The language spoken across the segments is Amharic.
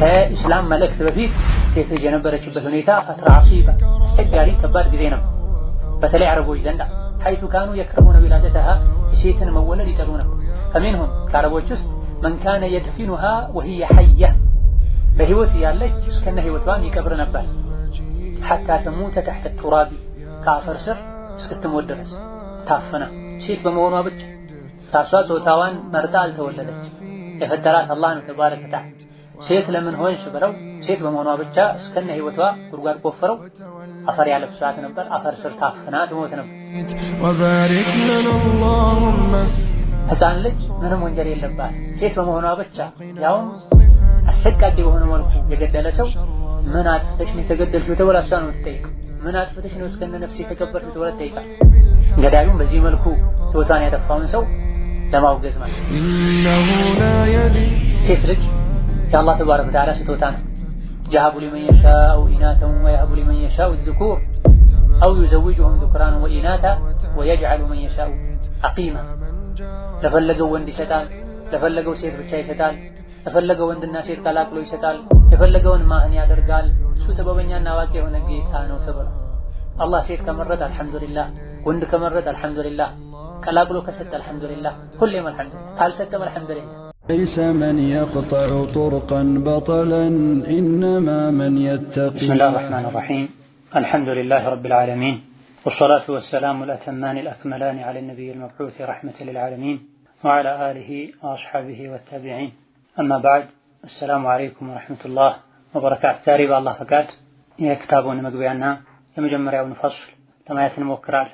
ከኢስላም መልእክት በፊት ሴት ልጅ የነበረችበት ሁኔታ ፈትራ ዓሲባ አስቸጋሪ ከባድ ጊዜ ነው። በተለይ አረቦች ዘንድ ሐይቱ ካኑ የክረሁነ ዊላደተሃ ሴትን መወለድ ይጠሉ ነበር። ከሚንሁም ከአረቦች ውስጥ መን ካነ የድፊኑሃ ወሂየ ሐያ በህይወት ያለች እስከነ ህይወቷን ይቀብር ነበር። ሐታ ተሙተ ተሕተ ቱራቢ ከአፈር ስር እስክትሞት ድረስ ታፈና ሴት በመሆኗ ብቻ ታሷ ጾታዋን መርጣ አልተወለደች። የፈጠራት አላህ ነው ተባረከ ወተዓላ። ሴት ለምን ሆንሽ ብለው ሴት በመሆኗ ብቻ እስከነ ህይወቷ ጉድጓድ ቆፍረው አፈር ያለብሷት ነበር። አፈር ስር ታፍና ትሞት ነበር። ሕፃን ልጅ ምንም ወንጀል የለባት ሴት በመሆኗ ብቻ ያውም አሰቃቂ በሆነ መልኩ የገደለ ሰው ምን አጥፍተሽ ነው የተገደልሽው ተብላ እሷ ነው የምትጠይቀው። ምን አጥፍተሽ ነው እስከነ ነፍስ የተቀበርሽው ተብላ ትጠይቃል። ገዳዩም በዚህ መልኩ ሕይወቷን ያጠፋውን ሰው ለማውገዝ ማለት ሴት ልጅ የአላህ ተባረከ ወተዓላ ስጦታ ነው። የሀቡ ሊመን የሻኡ ኢናተን ወየሀቡ ሊመን የሻኡ ዙኩር አው ዩዘውጁሁም ዙክራን ወኢናታ ወየጅዐሉ መን የሻኡ ዐቂማ። ለፈለገው ወንድ ይሰጣል፣ ለፈለገው ሴት ብቻ ይሰጣል፣ ለፈለገው ወንድና ሴት ቀላቅሎ ይሰጣል፣ የፈለገውን ማህን ያደርጋል። እሱ ጥበበኛና አዋቂ የሆነ ጌታ ነው ተብሏል። አላህ ሴት ከመረጥ አልሐምዱሊላህ፣ ወንድ ከመረጥ አልሐምዱሊላህ፣ ቀላቅሎ ከሰጠ አልሐምዱሊላህ፣ ሁሌም አልሐምዱሊላህ፣ ካልሰጠም አልሐምዱሊላህ። ليس من يقطع طرقا بطلا إنما من يتقي. بسم الله الرحمن الرحيم. الحمد لله رب العالمين والصلاة والسلام الأتمان الأكملان على النبي المبعوث رحمة للعالمين وعلى آله وأصحابه والتابعين. أما بعد السلام عليكم ورحمة الله وبركاته. تاريب الله فقات يكتابون مقبيعنا يمجمريون فصل لما يتنموكرال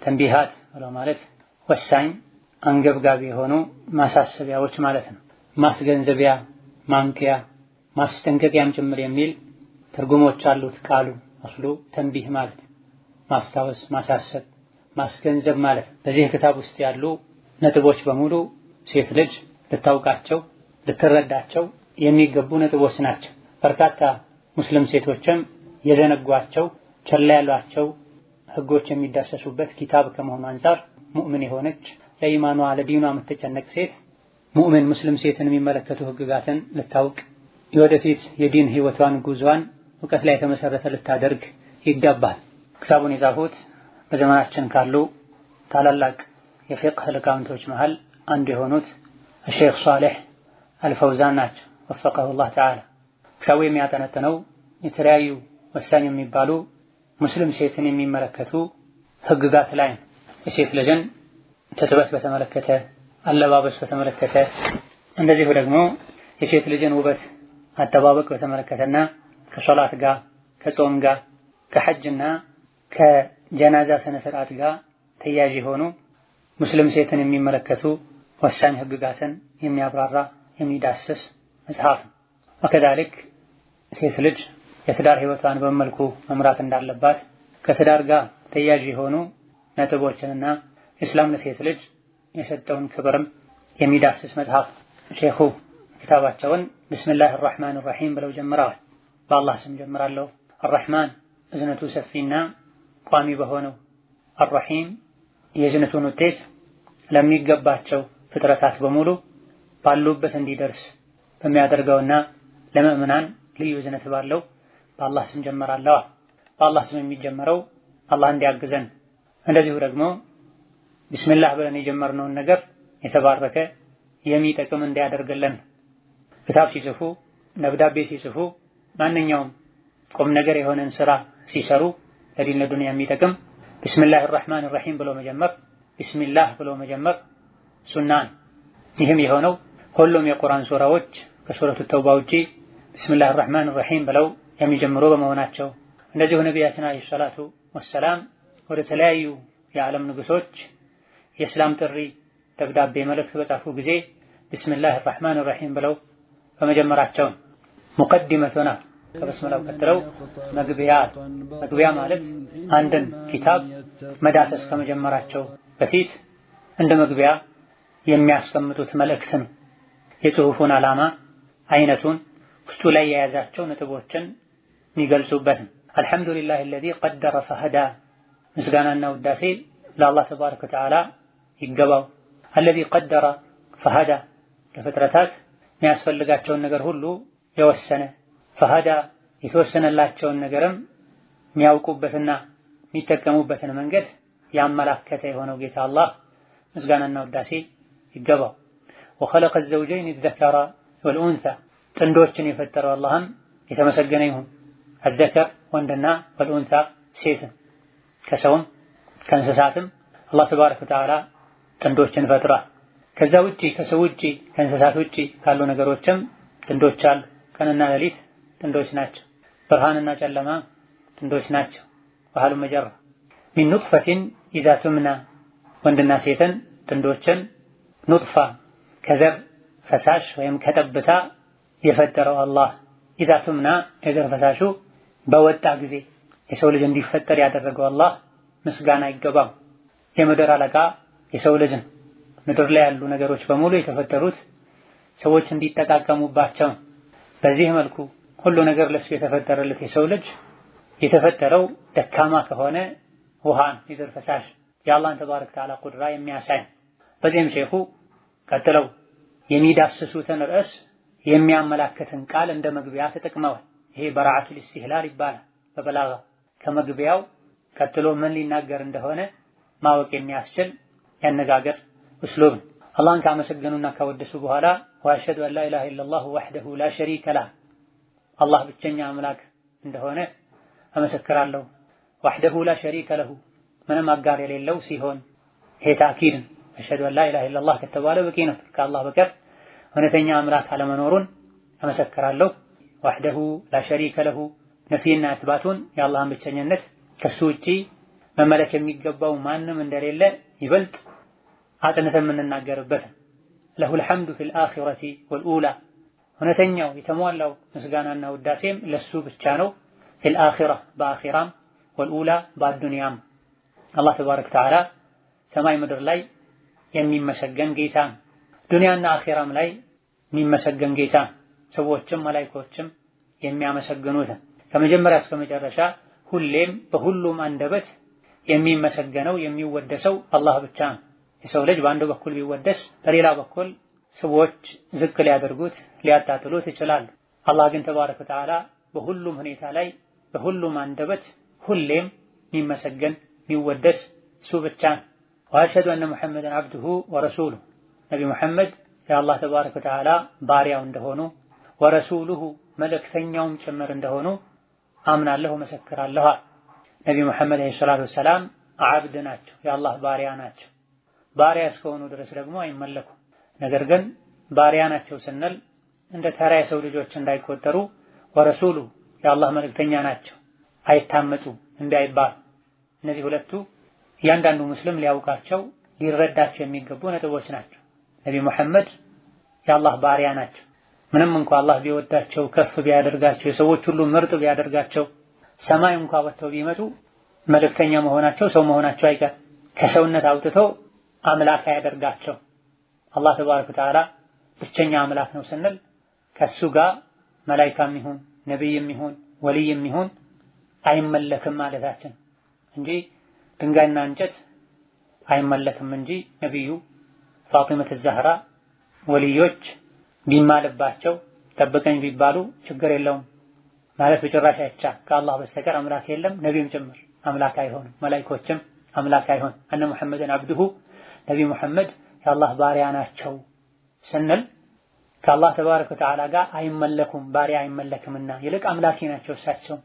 تنبيهات ولا مالت والسعين አንገብጋቢ የሆኑ ማሳሰቢያዎች ማለት ነው። ማስገንዘቢያ፣ ማንቂያ፣ ማስጠንቀቂያም ጭምር የሚል ትርጉሞች አሉት ቃሉ። አስሉ ተንቢህ ማለት ማስታወስ፣ ማሳሰብ፣ ማስገንዘብ ማለት። በዚህ ክታብ ውስጥ ያሉ ነጥቦች በሙሉ ሴት ልጅ ልታውቃቸው፣ ልትረዳቸው የሚገቡ ነጥቦች ናቸው። በርካታ ሙስሊም ሴቶችም የዘነጓቸው ቸላ ያሏቸው ህጎች የሚዳሰሱበት ኪታብ ከመሆኑ አንፃር ሙእምን የሆነች ለኢማኗ ለዲኗ የምትጨነቅ ሴት ሙእምን ሙስሊም ሴትን የሚመለከቱ ህግጋትን ልታውቅ የወደፊት የዲን ህይወቷን ጉዟን እውቀት ላይ የተመሰረተ ልታደርግ ይገባል። ክታቡን የጻፉት በዘመናችን ካሉ ታላላቅ የፊቅህ ሊቃውንቶች መሃል አንዱ የሆኑት ሼኽ ሷሊህ አልፈውዛን ናቸው። ወፈቀሁ አላህ ተዓላ። ክታቡ የሚያጠነጥነው የተለያዩ ወሳኝ የሚባሉ ሙስሊም ሴትን የሚመለከቱ ህግጋት ላይ ነው። የሴት ልጅን ትጥበት በተመለከተ፣ አለባበስ በተመለከተ፣ እንደዚሁ ደግሞ የሴት ልጅን ውበት አጠባበቅ በተመለከተና ከሶላት ጋር ከጾም ጋር ከሐጅና ከጀናዛ ስነ ስርዓት ጋር ተያያዥ የሆኑ ሙስሊም ሴትን የሚመለከቱ ወሳኝ ህግጋትን የሚያብራራ የሚዳስስ መጽሐፍ ነው። ወከዛሊክ ሴት ልጅ የትዳር ህይወቷን በመልኩ መምራት እንዳለባት ከትዳር ጋር ተያያዥ የሆኑ ነጥቦችንና ኢስላም ለሴት ልጅ የሰጠውን ክብርም የሚዳስስ መጽሐፍ። ሼኹ ክታባቸውን ቢስሚላሂ አርራህማን አርራሂም ብለው ጀምረዋል። በአላህ ስም ጀምራለሁ። አርራህማን እዝነቱ ሰፊና ቋሚ በሆነው፣ አርራሂም የእዝነቱን ውጤት ለሚገባቸው ፍጥረታት በሙሉ ባሉበት እንዲደርስ በሚያደርገውና ለምእምናን ልዩ እዝነት ባለው በአላህ ስም ጀምራለሁ። በአላህ ስም የሚጀመረው አላህ እንዲያግዘን፣ እንደዚሁ ደግሞ ቢስሚላህ ብለን የጀመርነውን ነገር የተባረከ የሚጠቅም እንዲያደርግልን። ክታብ ሲጽፉ፣ ደብዳቤ ሲጽፉ፣ ማንኛውም ቁም ነገር የሆነን ስራ ሲሰሩ ለዲን ለዱንያ የሚጠቅም ቢስሚላህ አርራህማን አርራሂም ብሎ መጀመር፣ ቢስሚላህ ብሎ መጀመር ሱናን። ይህም የሆነው ሁሉም የቁርአን ሱራዎች ከሱረቱ ተውባ ውጪ ቢስሚላህ አርራህማን አርራሂም ብለው የሚጀምሩ በመሆናቸው። እንደዚሁ ነቢያችን አለይሂ ሰላቱ ወሰላም ወደ ተለያዩ የዓለም ንጉሶች የእስላም ጥሪ ደብዳቤ መልእክት በጻፉ ጊዜ ቢስሚላህ አርራህማን አርራሂም ብለው በመጀመራቸው ሙቀዲመቱና ከበስመላው ቀጥለው መግቢያ ማለት አንድን ኪታብ መዳሰስ ከመጀመራቸው በፊት እንደ መግቢያ የሚያስቀምጡት መልእክትን የጽሁፉን ዓላማ አይነቱን ውስጡ ላይ የያዛቸው ነጥቦችን የሚገልጹበት። አልሐምዱሊላህ አለዚ ቀደረ ፈሀዳ ምስጋናና ውዳሴ ለአላህ ተባረከ ወተዓላ ይገባው። አለዚ ቀደረ ፈሀዳ ለፍጥረታት የሚያስፈልጋቸውን ነገር ሁሉ የወሰነ ፈሃዳ የተወሰነላቸውን ነገርም የሚያውቁበትና የሚጠቀሙበትን መንገድ ያመላከተ የሆነው ጌታ አላህ ምስጋናና ውዳሴ ይገባው። وخلق الزوجين الذكر والأنثى ጥንዶችን የፈጠረው አላህም የተመሰገነ ይሁን። الذكر ወንድና والأنثى ሴት ከሰውም ከእንስሳትም አላህ ተባረከ ወተዓላ ጥንዶችን ፈጥሯል። ከዛ ውጪ ከሰው ውጪ ከእንስሳት ውጪ ካሉ ነገሮችም ጥንዶች አሉ። ቀንና ሌሊት ጥንዶች ናቸው። ብርሃንና ጨለማ ጥንዶች ናቸው። ወሐሉ መጀራ ሚን ኑጥፈቲን ኢዛ ቱምና ወንድና ሴትን ጥንዶችን ኑጥፋ ከዘር ፈሳሽ ወይም ከጠብታ የፈጠረው አላህ ኢዛ ቱምና የዘር ፈሳሹ በወጣ ጊዜ የሰው ልጅ እንዲፈጠር ያደረገው አላህ ምስጋና ይገባው። የምድር አለቃ የሰው ልጅ ነው። ምድር ላይ ያሉ ነገሮች በሙሉ የተፈጠሩት ሰዎች እንዲጠቃቀሙባቸው። በዚህ መልኩ ሁሉ ነገር ለሱ የተፈጠረለት የሰው ልጅ የተፈጠረው ደካማ ከሆነ ውሃን የዘር ፈሳሽ የአላህን ተባረከ ወተዓላ ቁድራ የሚያሳይ። በዚህም ሼኹ ቀጥለው የሚዳስሱትን ርዕስ የሚያመላክትን ቃል እንደ መግቢያ ተጠቅመዋል። ይሄ በራዓቱል ኢስቲህላል ይባላል። በበላጋ ከመግቢያው ቀጥሎ ምን ሊናገር እንደሆነ ማወቅ የሚያስችል ያነጋገር እስሉብ። አላህን ካመሰገኑና ካወደሱ በኋላ ወአሽሀዱ አን ላ ኢላሃ ኢለላህ ወህደሁ ላ ሸሪከ ለህ አላህ ብቸኛ አምላክ እንደሆነ እመሰክራለሁ። ወህደሁ ላ ሸሪከ ለሁ ምንም አጋር የሌለው ሲሆን ይሄ ተአኪድ ነው። አሽሀዱ አን ላ ኢላሃ ኢለላህ ከተባለ በቂ ነው። ከአላህ በቀር እውነተኛ አምላክ አለመኖሩን እመሰክራለሁ። ወህደሁ ላ ሸሪከ ለሁ ነፊና ኢስባቱን የአላህን ብቸኝነት ከሱ ውጪ መመለክ የሚገባው ማንም እንደሌለ ይበልጥ አጥንተን የምንናገርበት። ለሁል ሐምዱ ፊል አኺረቲ ወልኡላ እውነተኛው የተሟላው ምስጋናና ውዳሴም ለሱ ብቻ ነው። ፊል አኺራ በአኺራም ወልኡላ በአዱንያም አላህ ተባረከ ወተዓላ ሰማይ ምድር ላይ የሚመሰገን ጌታ፣ ዱንያና አኺራም ላይ የሚመሰገን ጌታ፣ ሰዎችም መላእክቶችም የሚያመሰግኑት ከመጀመሪያ እስከ መጨረሻ ሁሌም በሁሉም አንደበት የሚመሰገነው የሚወደሰው አላህ ብቻ ነው። የሰው ልጅ በአንዱ በኩል ቢወደስ በሌላ በኩል ሰዎች ዝቅ ሊያደርጉት ሊያጣጥሉት ይችላሉ። አላህ ግን ተባረከ ወተዓላ በሁሉም ሁኔታ ላይ በሁሉም አንደበት ሁሌም የሚመሰገን የሚወደስ እሱ ብቻ ነው። ወአሽሀዱ አነ ሙሐመደን ዐብዱሁ ወረሱሉሁ ነቢ ሙሐመድ የአላህ ተባረከ ወተዓላ ባሪያው እንደሆኑ ወረሱሉሁ መልእክተኛውም ጭምር እንደሆኑ አምናለሁ መሰክራለሁ። ነቢ ሙሐመድ አለይሂ ሰላቱ ወሰላም አብድ ናቸው፣ የአላህ ባሪያ ናቸው። ባሪያ እስከሆኑ ድረስ ደግሞ አይመለኩም። ነገር ግን ባሪያ ናቸው ስንል እንደ ተራ የሰው ልጆች እንዳይቆጠሩ ወረሱሉ የአላህ መልእክተኛ ናቸው አይታመጡ እንዳይባል። እነዚህ ሁለቱ እያንዳንዱ ሙስሊም ሊያውቃቸው ሊረዳቸው የሚገቡ ነጥቦች ናቸው። ነቢ ሙሐመድ የአላህ ባሪያ ናቸው። ምንም እንኳ አላህ ቢወዳቸው ከፍ ቢያደርጋቸው የሰዎች ሁሉ ምርጥ ቢያደርጋቸው ሰማይ እንኳ ወጥተው ቢመጡ መልእክተኛ መሆናቸው ሰው መሆናቸው አይቀር ከሰውነት አውጥቶ አምላክ ያደርጋቸው። አላህ ተባረከ ወተዓላ ብቸኛ አምላክ ነው ስንል ከሱ ጋር መላኢካም ይሁን ነብይም ይሁን ወልይም ይሁን አይመለክም ማለታችን እንጂ ድንጋይና እንጨት አይመለክም እንጂ ነብዩ ፋጢመት ዛህራ ወልዮች ቢማልባቸው ጠብቀኝ ቢባሉ ችግር የለውም ማለት በጭራሽ አይቻልም። ከአላህ በስተቀር አምላክ የለም። ነቢይም ጭምር አምላክ አይሆንም፣ መላኢኮችም አምላክ አይሆን። አነ ሙሐመድን ዐብዱሁ ነቢ ሙሐመድ የአላህ ባሪያ ናቸው ስንል ከአላህ ተባረከ ወተዓላ ጋር አይመለኩም፣ ባሪያ አይመለክምና ይልቅ አምላኪ ናቸው እሳቸው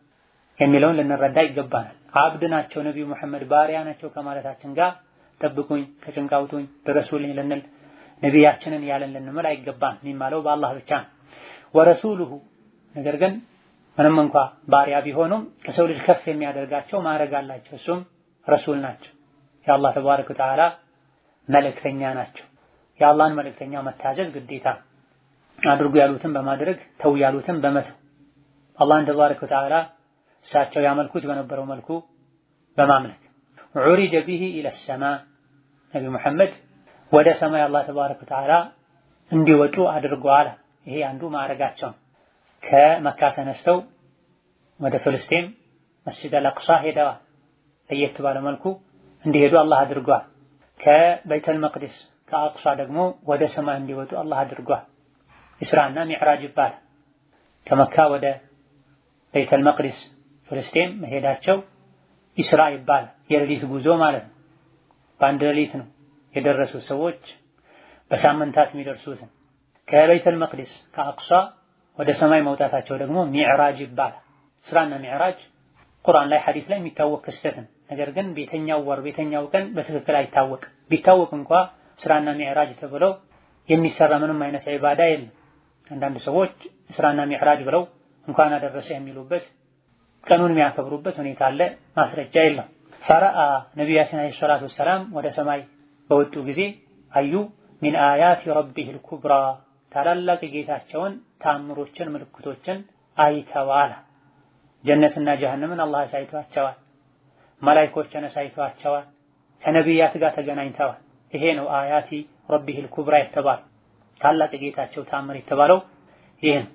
የሚለውን ልንረዳ ይገባናል። አብድ ናቸው ነቢዩ ሙሐመድ ባሪያ ናቸው ከማለታችን ጋር ጠብቁኝ ከጭንቅ አውጡኝ ድረሱልኝ ልንል ነቢያችንን ያለን ልንምል አይገባም። የሚማለው በአላህ ብቻ ነው። ወረሱሉሁ ነገር ግን ምንም እንኳ ባሪያ ቢሆኑም ከሰው ልጅ ከፍ የሚያደርጋቸው ማዕረግ አላቸው። እሱም ረሱል ናቸው፣ የአላህ ተባረከ ወተዓላ መልእክተኛ ናቸው። የአላህን መልእክተኛ መታዘዝ ግዴታ፣ አድርጉ ያሉትን በማድረግ ተው ያሉትን በመተው አላህን ተባረከ ወተዓላ እሳቸው ያመልኩት በነበረው መልኩ በማምለክ ዑሪጀ ቢሂ ኢለ ሰማ ነቢ ሙሐመድ ወደ ሰማይ አላህ ተባረከ ወተዓላ እንዲወጡ አድርጓል። ይሄ አንዱ ማዕረጋቸው። ከመካ ተነስተው ወደ ፍልስጤም መስጂድ አልአቅሷ ሄደዋል። ለየት ባለ መልኩ እንዲሄዱ አላህ። ከበይተል መቅደስ ከአቅሷ ደግሞ ወደ ሰማይ እንዲወጡ አላህ አድርጓል። ኢስራና ሚዕራጅ ይባላል። ከመካ ወደ ቤተል መቅዲስ ፍልስጤም መሄዳቸው ኢስራ ይባላል። የሌሊት ጉዞ ማለት ነው። በአንድ ሌሊት ነው የደረሱት ሰዎች በሳምንታት የሚደርሱትን። ከቤተል መቅዲስ ከአቅሷ ወደ ሰማይ መውጣታቸው ደግሞ ሚዕራጅ ይባላል። ኢስራና ሚዕራጅ ቁርአን ላይ ሐዲስ ላይ የሚታወቅ ክስተት ነው። ነገር ግን ቤተኛው ወር ቤተኛው ቀን በትክክል አይታወቅም። ቢታወቅ እንኳ ኢስራና ሚዕራጅ ተብሎ የሚሰራ ምንም አይነት ዒባዳ የለም። አንዳንድ ሰዎች ኢስራና ሚዕራጅ ብለው እንኳን አደረሰ የሚሉበት ቀኑን የሚያከብሩበት ሁኔታ አለ። ማስረጃ የለም። ፈረአ ነቢያችን አለይሂ ሰላቱ ወሰላም ወደ ሰማይ በወጡ ጊዜ አዩ ሚን አያቲ ረቢሂል ኩብራ ታላላቅ ጌታቸውን ተአምሮችን ምልክቶችን አይተዋል። ጀነትና ጀሃነምን አላህ አሳይቷቸዋል። መላእክቶችን አሳይቷቸዋል። ከነቢያት ጋር ተገናኝተዋል። ይሄ ነው አያቲ ረቢሂል ኩብራ የተባለው ታላቅ ጌታቸው ተአምር የተባለው ይሄ ነው።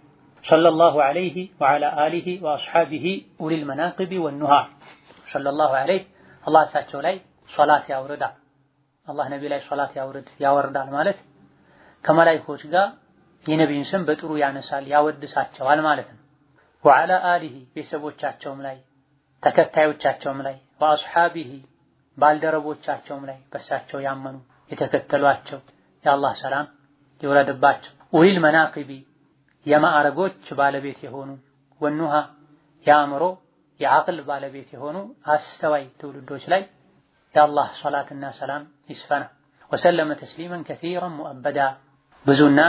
ሰለላሁ ዐለይሂ ወዐላ አሊሂ ወአስሐቢሂ ኡሊል መናቂቢ ወኑሃ ሰለላሁ ዐለይሂ አላህ እሳቸው ላይ ሶላት ያውርዳል። አላህ ነቢ ላይ ሶላት ያወርዳል ማለት ከመላእክቶች ጋር የነቢይን ስም በጥሩ ያነሳል ያወድሳቸዋል ማለት ነው። ወዐላ አሊሂ ቤተሰቦቻቸውም ላይ ተከታዮቻቸውም ላይ ወአስሐቢሂ ባልደረቦቻቸውም ላይ በሳቸው ያመኑ የተከተሏቸው የአላህ ሰላም ይወረድባቸው። ኡሊል መናቂቢ የማዕረጎች ባለቤት የሆኑ ወኑሃ የአእምሮ የዓቅል ባለቤት የሆኑ አስተዋይ ትውልዶች ላይ የአላህ ሶላትና ሰላም ይስፈና። ወሰለመ ተስሊመን ከሲራን ሙአበዳ ብዙና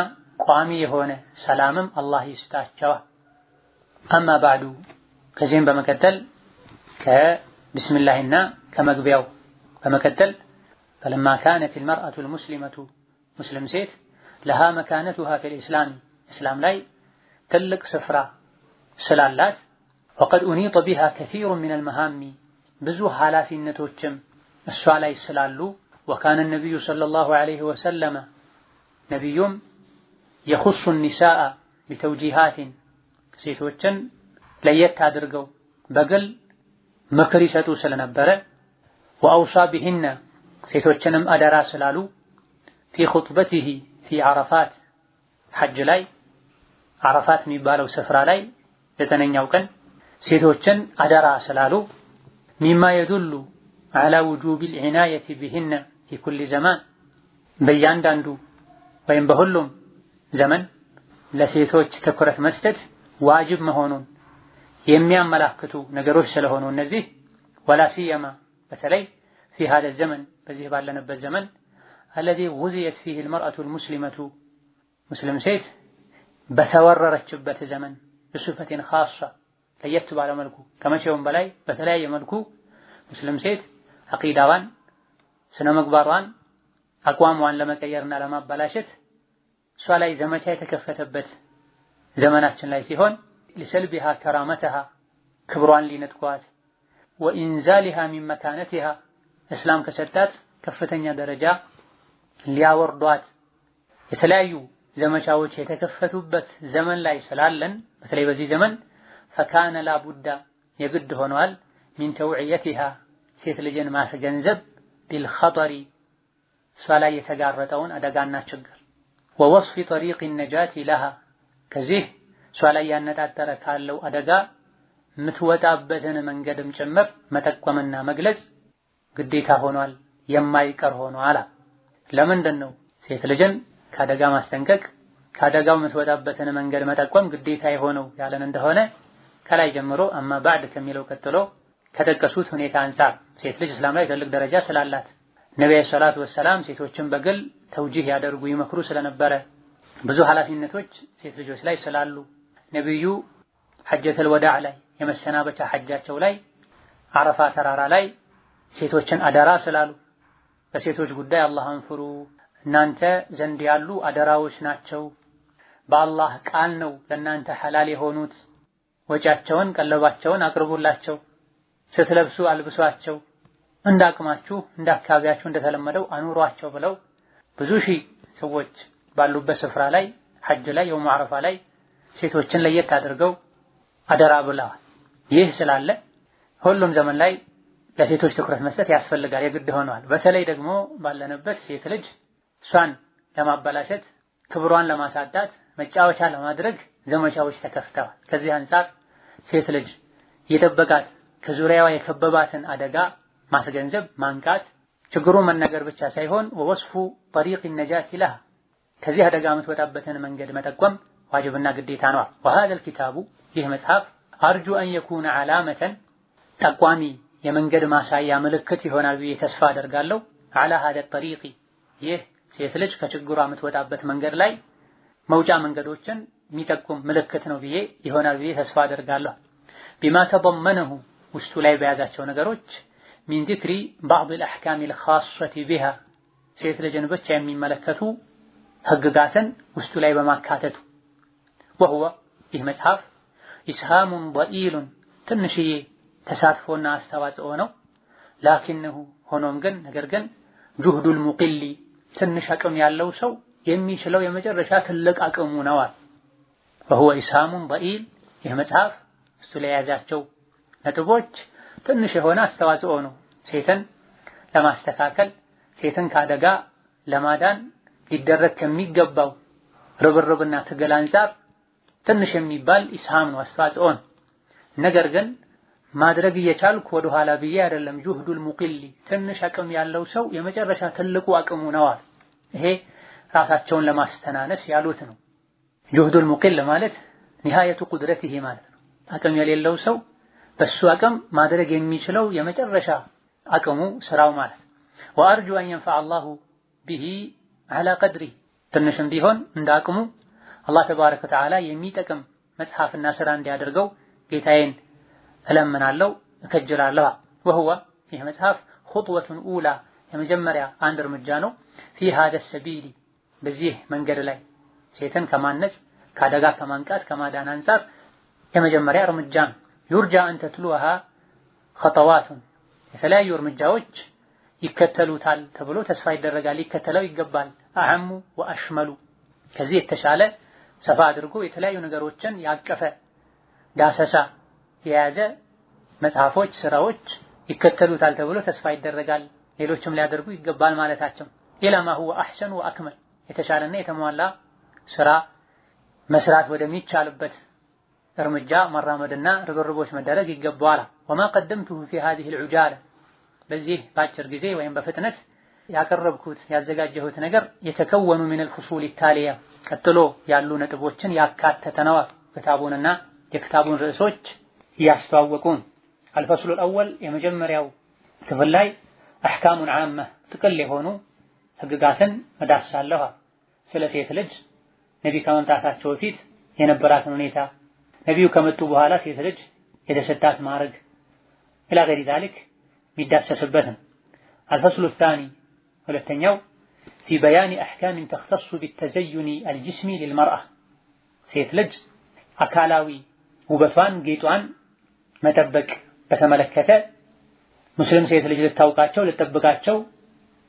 ቋሚ የሆነ ሰላምም አላህ ይስጣቸዋል። አማ ባዕዱ ከዚህም በመቀጠል ከቢስሚላህና ከመግቢያው በመቀጠል ፈለማ ካነት አልመርአቱ አልሙስሊመቱ ሙስሊም ሴት ለሃ መካነቱሃ ፊል ኢስላም እስላም ላይ ትልቅ ስፍራ ስላላት ወቀድ ኡኒጠ ቢሃ ከሲሩ ሚነል መሃሚ ብዙ ኃላፊነቶችም እሷ ላይ ስላሉ ወካነ ነቢዩ ሰለላሁ ዐለይሂ ወሰለመ ነቢዩም የኹሱ ኒሳአ ቢተውጂሃትን ሴቶችን ለየት አድርገው በግል ምክር ይሰጡ ስለነበረ ወአውሳ ቢሂነ ሴቶችንም አደራ ስላሉ ፊ ኹጥበቲሂ ፊ ዓረፋት ሐጅ ላይ ዓረፋት የሚባለው ስፍራ ላይ 9ኛው ቀን ሴቶችን አደራ ስላሉ ሚማ የዱሉ ዐላ ውጁቢል ዒናየቲ ቢሂነ ፊ ኩሊ ዘማን በእያንዳንዱ ወይም በሁሉም ዘመን ለሴቶች ትኩረት መስጠት ዋጅብ መሆኑን የሚያመላክቱ ነገሮች ስለሆኑ እነዚህ ወላ ሲየማ በተለይ ፊ ሃዛ ዘመን በዚህ ባለንበት ዘመን አለዚ ጉዚየት ፊህ አልመርአቱ አልሙስሊመቱ ሙስሊም ሴት በተወረረችበት ዘመን በሱፈቲን ኻሳ ለየት ባለ መልኩ ከመቼውም በላይ በተለያየ መልኩ ሙስሊም ሴት አቂዳዋን ስነ ምግባሯን አቋሟን ለመቀየርና ለማበላሸት እሷ ላይ ዘመቻ የተከፈተበት ዘመናችን ላይ ሲሆን ሊሰልቢሃ ከራመተሃ ክብሯን ሊነጥቋት ወኢንዛሊሃ ሚን መካነቲሃ እስላም ከሰጣት ከፍተኛ ደረጃ ሊያወርዷት የተለያዩ ዘመቻዎች የተከፈቱበት ዘመን ላይ ስላለን በተለይ በዚህ ዘመን ፈካነ ላቡዳ የግድ ሆኗል ሚን ተውዕየቲሃ ሴት ልጅን ማስገንዘብ ቢልኸጠሪ እሷ ላይ የተጋረጠውን አደጋና ችግር ወወስፊ ጠሪቅ ነጃቲ ለሃ ከዚህ እሷ ላይ ያነጣጠረ ካለው አደጋ የምትወጣበትን መንገድም ጭምር መጠቆምና መግለጽ ግዴታ ሆኗል የማይቀር ሆኗል። ለምንድን ነው ሴት ልጅን ከአደጋ ማስጠንቀቅ ከአደጋው የምትወጣበትን መንገድ መጠቆም ግዴታ የሆነው ያለን እንደሆነ ከላይ ጀምሮ አማ ባዕድ ከሚለው ቀጥሎ ከጠቀሱት ሁኔታ አንፃር ሴት ልጅ እስላም ላይ ትልቅ ደረጃ ስላላት ነብዩ ሰለላሁ ዐለይሂ ወሰለም ሴቶችን በግል ተውጂህ ያደርጉ ይመክሩ ስለነበረ ብዙ ኃላፊነቶች ሴት ልጆች ላይ ስላሉ ነብዩ ሐጀተል ወዳዕ ላይ የመሰናበቻ ሐጃቸው ላይ አረፋ ተራራ ላይ ሴቶችን አደራ ስላሉ በሴቶች ጉዳይ አላህን ፍሩ እናንተ ዘንድ ያሉ አደራዎች ናቸው በአላህ ቃል ነው ለእናንተ ሐላል የሆኑት ወጫቸውን ቀለባቸውን አቅርቡላቸው ስትለብሱ አልብሷቸው እንዳቅማችሁ እንዳካባቢያችሁ እንደተለመደው አኑሯቸው ብለው ብዙ ሺህ ሰዎች ባሉበት ስፍራ ላይ ሐጅ ላይ የውም አረፋ ላይ ሴቶችን ለየት አድርገው አደራ ብለዋል። ይህ ስላለ ሁሉም ዘመን ላይ ለሴቶች ትኩረት መስጠት ያስፈልጋል የግድ ሆኗል። በተለይ ደግሞ ባለንበት ሴት ልጅ እሷን ለማበላሸት ክብሯን ለማሳጣት መጫወቻ ለማድረግ ዘመቻዎች ተከፍተዋል። ከዚህ አንፃር ሴት ልጅ የጠበቃት ከዙሪያዋ የከበባትን አደጋ ማስገንዘብ ማንቃት ችግሩ መነገር ብቻ ሳይሆን ወወስፉ طريق النجاة لها ከዚህ አደጋ የምትወጣበትን መንገድ መጠቆም ዋጅብና ግዴታ ነው። وهذا الكتاب ይህ መጽሐፍ አርጁ أن يكون علامة ጠቋሚ የመንገድ ማሳያ ምልክት ይሆናል ብዬ ተስፋ አደርጋለሁ። على هذا الطريق ይህ ሴት ልጅ ከችግሯ የምትወጣበት መንገድ ላይ መውጫ መንገዶችን የሚጠቁም ምልክት ነው ብዬ ይሆናል ብዬ ተስፋ አደርጋለሁ። بما تضمنه ውስጡ ላይ በያዛቸው ነገሮች من ذكر بعض الأحكام الخاصة بها ሴት ልጅን ብቻ የሚመለከቱ ህግጋትን ውስጡ ላይ በማካተቱ وهو ይህ መጽሐፍ إسهام ضئيل ትንሽዬ ተሳትፎና አስተዋጽኦ ነው። ላኪንሁ ሆኖም ግን ነገር ግን ጁህዱ المقل ትንሽ አቅም ያለው ሰው የሚችለው የመጨረሻ ትልቅ አቅሙ ነው። وهو إسهام ضئيل ይህ መጽሐፍ ውስጡ ላይ የያዛቸው ነጥቦች ትንሽ የሆነ አስተዋጽኦ ነው። ሴትን ለማስተካከል ሴትን ከአደጋ ለማዳን ሊደረግ ከሚገባው ርብርብና ትግል አንፃር ትንሽ የሚባል ኢስሃም ነው፣ አስተዋጽኦ ነው። ነገር ግን ማድረግ እየቻልኩ ወደ ኋላ ብዬ አይደለም። ጁህዱል ሙቂል ትንሽ አቅም ያለው ሰው የመጨረሻ ትልቁ አቅሙ ነው። ይሄ ራሳቸውን ለማስተናነስ ያሉት ነው። ጁህዱል ሙቂል ማለት ኒሃየቱ ቁድረቲሂ ማለት ነው። አቅም የሌለው ሰው በሱ አቅም ማድረግ የሚችለው የመጨረሻ አቅሙ ስራው ማለት። ወአርጁ አን ينفع الله به على قدره ትንሽም ቢሆን እንደ አቅሙ አላህ ተባረከ ወተዓላ የሚጠቅም መጽሐፍና ስራ እንዲያደርገው ጌታዬን እለምናለሁ እከጅላለሁ። وهو ይህ መጽሐፍ خطوة أولى የመጀመሪያ አንድ እርምጃ ነው። في هذا السبيل በዚህ መንገድ ላይ ሴትን ከማነጽ ከአደጋ ከማንቃት ከማዳን አንፃር የመጀመሪያ እርምጃ ነው። يرجى أن تتلوها خطوات የተለያዩ እርምጃዎች ይከተሉታል ተብሎ ተስፋ ይደረጋል። ይከተለው ይገባል። አህሙ ወአሽመሉ ከዚህ የተሻለ ሰፋ አድርጎ የተለያዩ ነገሮችን ያቀፈ ዳሰሳ የያዘ መጽሐፎች ስራዎች ይከተሉታል ተብሎ ተስፋ ይደረጋል። ሌሎችም ሊያደርጉ ይገባል ማለታቸው። ኢላማ ሁወ አህሰን ወአክመል የተሻለና የተሟላ ስራ መስራት ወደሚቻልበት እርምጃ መራመድና ርብርቦች መደረግ ይገባዋል። ወማ ቀደምቱሁ ፊ هذه العجالة በዚህ ባጭር ጊዜ ወይም በፍጥነት ያቀረብኩት ያዘጋጀሁት ነገር የተከወኑ من الفصول التالية ቀጥሎ ያሉ ነጥቦችን ያካተተ ነው። ክታቡንና የክታቡን ርዕሶች ያስተዋወቁን። الفصل الأول የመጀመሪያው ክፍል ላይ أحكام عامة ጥቅል የሆኑ ህግጋትን መዳሰሳለሁ። ስለ ሴት ልጅ ነብይ ከመምጣታቸው በፊት የነበራትን ሁኔታ ነብዩ ከመጡ በኋላ ሴት ልጅ የተሰጣት ማዕረግ ኢላ ገይሪ ዛሊክ ሚዳሰስበት። الفصل الثاني ሁለተኛው في بيان أحكام تختص بالتزين الجسمي للمرأة ሴት ልጅ አካላዊ ውበቷን ጌጧን መጠበቅ በተመለከተ ሙስሊም ሴት ልጅ ልታውቃቸው ልትጠብቃቸው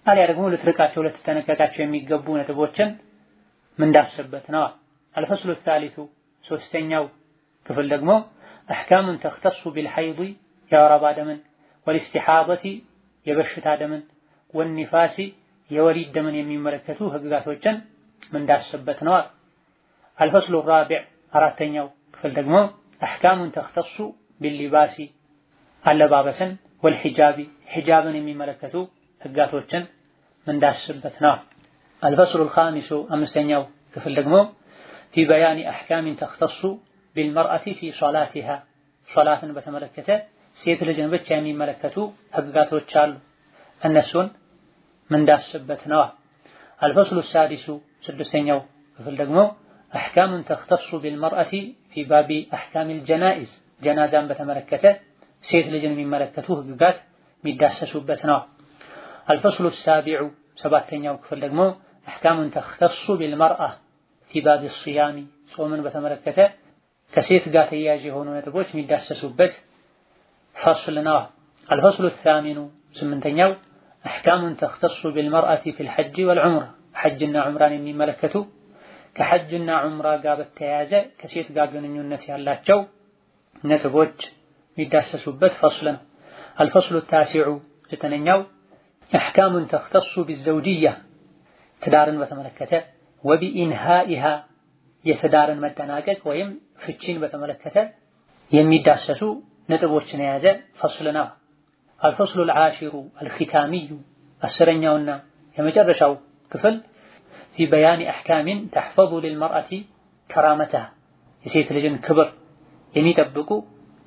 አልያ ደግሞ ልትርቃቸው ልትጠነቀቃቸው የሚገቡ ነጥቦችን ምንዳስበት ነው። الفصل الثالث ሶስተኛው ክፍል ደግሞ أحكام تختص بالحيض የወር ደምን والاستحاضة የበሽታ ደምን والنفاس የወሊድ ደምን የሚመለከቱ ህግጋቶችን ምንዳስበት ነው። الفصل الرابع አራተኛው ክፍል ደግሞ أحكام تختص باللباس አለባበስን والحجاب ሒጃብን የሚመለከቱ ህግጋቶችን ምንዳስበት ነው። الفصل الخامس አምስተኛው ክፍል ደግሞ في بيان أحكام تختص بالمرأة في صلاتها صلاትን በተመለከተ ሴት ልጅን ብቻ የሚመለከቱ ህግጋቶች አሉ። እነሱን ምንዳስበት ነው። الفصل السادس ስድስተኛው ክፍል ደግሞ أحكام تختص بالمرأة في باب أحكام الجنائز ጀናዛን በተመለከተ ሴት ልጅን የሚመለከቱ ህግጋት ሚዳሰሱበት ነው። الفصل السابع ሰባተኛው ክፍል ደግሞ أحكام تختص بالمرأة في باب الصيام ጾምን በተመለከተ ከሴት ጋር ተያያዥ የሆኑ ነጥቦች ሚዳሰሱበት فصل ነው። الفصل الثامن ስምንተኛው أحكام تختص بالمرأة في الحج والعمرة حجና ዑምራን የሚመለከቱ ከሐጅና ዑምራ ጋር በተያያዘ ከሴት ጋር ግንኙነት ያላቸው ነጥቦች ሚዳሰሱበት فصل ነው። الفصل التاسع ዘጠነኛው أحكام تختص بالزوجية ትዳርን በተመለከተ ወቢኢንሃኢሃ የትዳርን መጠናቀቅ ወይም ፍቺን በተመለከተ የሚዳሰሱ ነጥቦችን የያዘ ፈስል ነው። አልፈስሉ العاشر الختامي አስረኛውና የመጨረሻው ክፍል في بيان أحكام تحفظ للمرأة كرامتها የሴት ልጅን ክብር የሚጠብቁ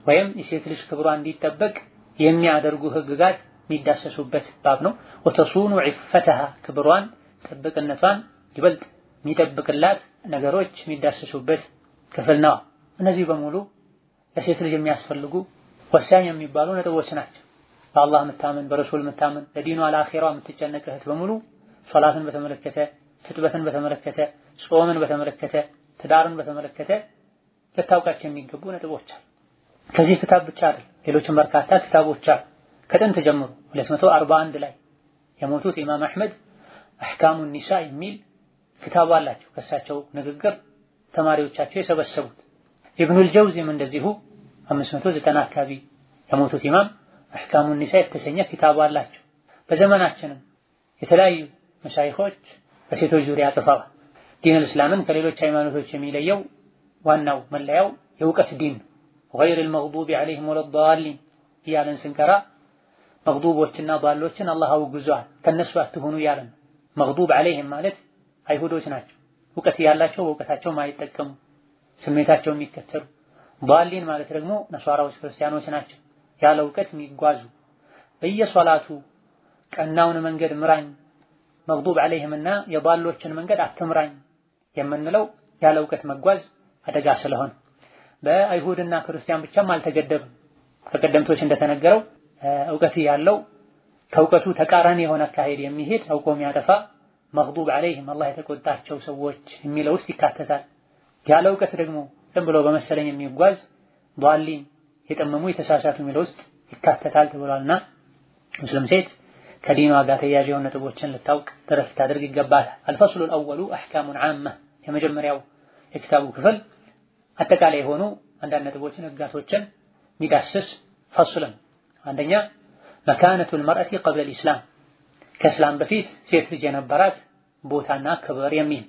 ወይም የሴት ልጅ ክብሯን እንዲጠበቅ የሚያደርጉ ህግጋት የሚዳሰሱበት ባብ ነው። وتصون عفتها ክብሯን ጥብቅነቷን ይበልጥ የሚጠብቅላት ነገሮች የሚዳሰሱበት ክፍል ነው። እነዚህ በሙሉ ለሴት ልጅ የሚያስፈልጉ ወሳኝ የሚባሉ ነጥቦች ናቸው። በአላህ መታመን፣ በረሱል መታመን፣ ለዲኑ አልአኺራው የምትጨነቅ እህት በሙሉ ሶላትን በተመለከተ፣ ፍትበትን በተመለከተ፣ ጾምን በተመለከተ፣ ትዳርን በተመለከተ ልታውቃቸው የሚገቡ ነጥቦች አሉ። ከዚህ ክታብ ብቻ አይደል፣ ሌሎችም በርካታ ክታቦች አሉ። ከጥንት ጀምሮ 241 ላይ የሞቱት ኢማም አህመድ አህካሙ ኒሳ የሚል ክታብ አላቸው። ከሳቸው ንግግር ተማሪዎቻቸው የሰበሰቡት። ኢብኑል ጀውዚም እንደዚሁ 590 አካባቢ የሞቱት ኢማም አህካሙ ኒሳ የተሰኘ ክታብ አላቸው። በዘመናችንም የተለያዩ መሻይኾች በሴቶች ዙሪያ ጽፈዋል። ዲኑል እስላምን ከሌሎች ሃይማኖቶች የሚለየው ዋናው መለያው የእውቀት ዲን ነው። ገይረል መግዱቢ ዐለይሂም ወለዳሊን እያለን ስንቀራ መግዱቦችና ዳሎችን አላህ አውግዟል፣ ከነሱ አትሆኑ እያለን። መግዱብ ዐለይሂም ማለት አይሁዶች ናቸው፣ እውቀት ያላቸው በእውቀታቸው ማይጠቀሙ ስሜታቸው የሚከተሉ። ዳሊን ማለት ደግሞ ነሷራዎች ክርስቲያኖች ናቸው፣ ያለ እውቀት የሚጓዙ በየሶላቱ ቀናውን መንገድ ምራኝ መግዱብ ዐለይሂምና የዳሎችን መንገድ አትምራኝ የምንለው ያለ እውቀት መጓዝ አደጋ ስለሆነ በአይሁድና ክርስቲያን ብቻም አልተገደበም። ከቀደምቶች እንደተነገረው እውቀት ያለው ከእውቀቱ ተቃራኒ የሆነ አካሄድ የሚሄድ አውቆ የሚያጠፋ መግዱብ ዐለይሂም አላህ የተቆጣቸው ሰዎች የሚለው ውስጥ ይካተታል። ያለ እውቀት ደግሞ ዝም ብሎ በመሰለኝ የሚጓዝ ዳሊን የጠመሙ የተሳሳቱ የሚለው ውስጥ ይካተታል ተብሏልና ሙስሊም ሴት ከዲኗ ጋር ተያያዥ የሆኑ ነጥቦችን ልታውቅ ጥረት ልታደርግ ይገባታል። አልፈስሉ الأول أحكام عامة የመጀመሪያው የክታቡ ክፍል አጠቃላይ የሆኑ አንዳንድ ነጥቦችን ህጋቶችን የሚዳስስ ፈስል ነው። አንደኛ መካነቱ المرأة قبل الإسلام ከእስላም በፊት ሴት ልጅ የነበራት ቦታና ክብር የሚል።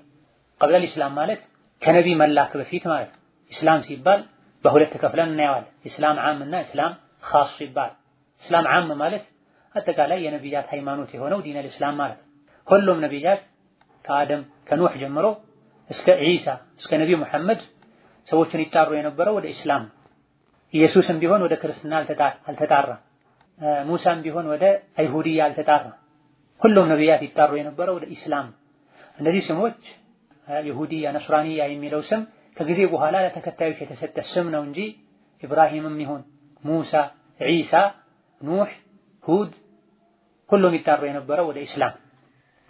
قبل الإسلام ማለት ከነቢ መላክ በፊት ማለት ነው። ኢስላም ሲባል በሁለት ከፍለን እናየዋለን። ኢስላም ዓም እና ኢስላም ኻስ ይባል። ኢስላም ዓም ማለት አጠቃላይ የነቢያት ሃይማኖት የሆነው ዲነል ኢስላም ማለት ነው። ሁሉም ነቢያት ከአደም ከኑህ ጀምሮ እስከ ዒሳ እስከ ነቢ መሐመድ ሰዎችን ይጣሩ የነበረው ወደ ኢስላም። ኢየሱስም ቢሆን ወደ ክርስትና አልተጣራ፣ ሙሳም ቢሆን ወደ አይሁድያ አልተጣራ። ሁሉም ነቢያት ይጣሩ የነበረው ወደ ኢስላም። እነዚህ ስሞች ይሁዲያ፣ ነስራንያ የሚለው ስም ከጊዜ በኋላ ለተከታዮች የተሰጠ ስም ነው እንጂ ኢብራሂምም ይሁን ሙሳ፣ ዒሳ፣ ኑህ፣ ሁድ ሁሉም ይጣሩ የነበረው ወደ ኢስላም።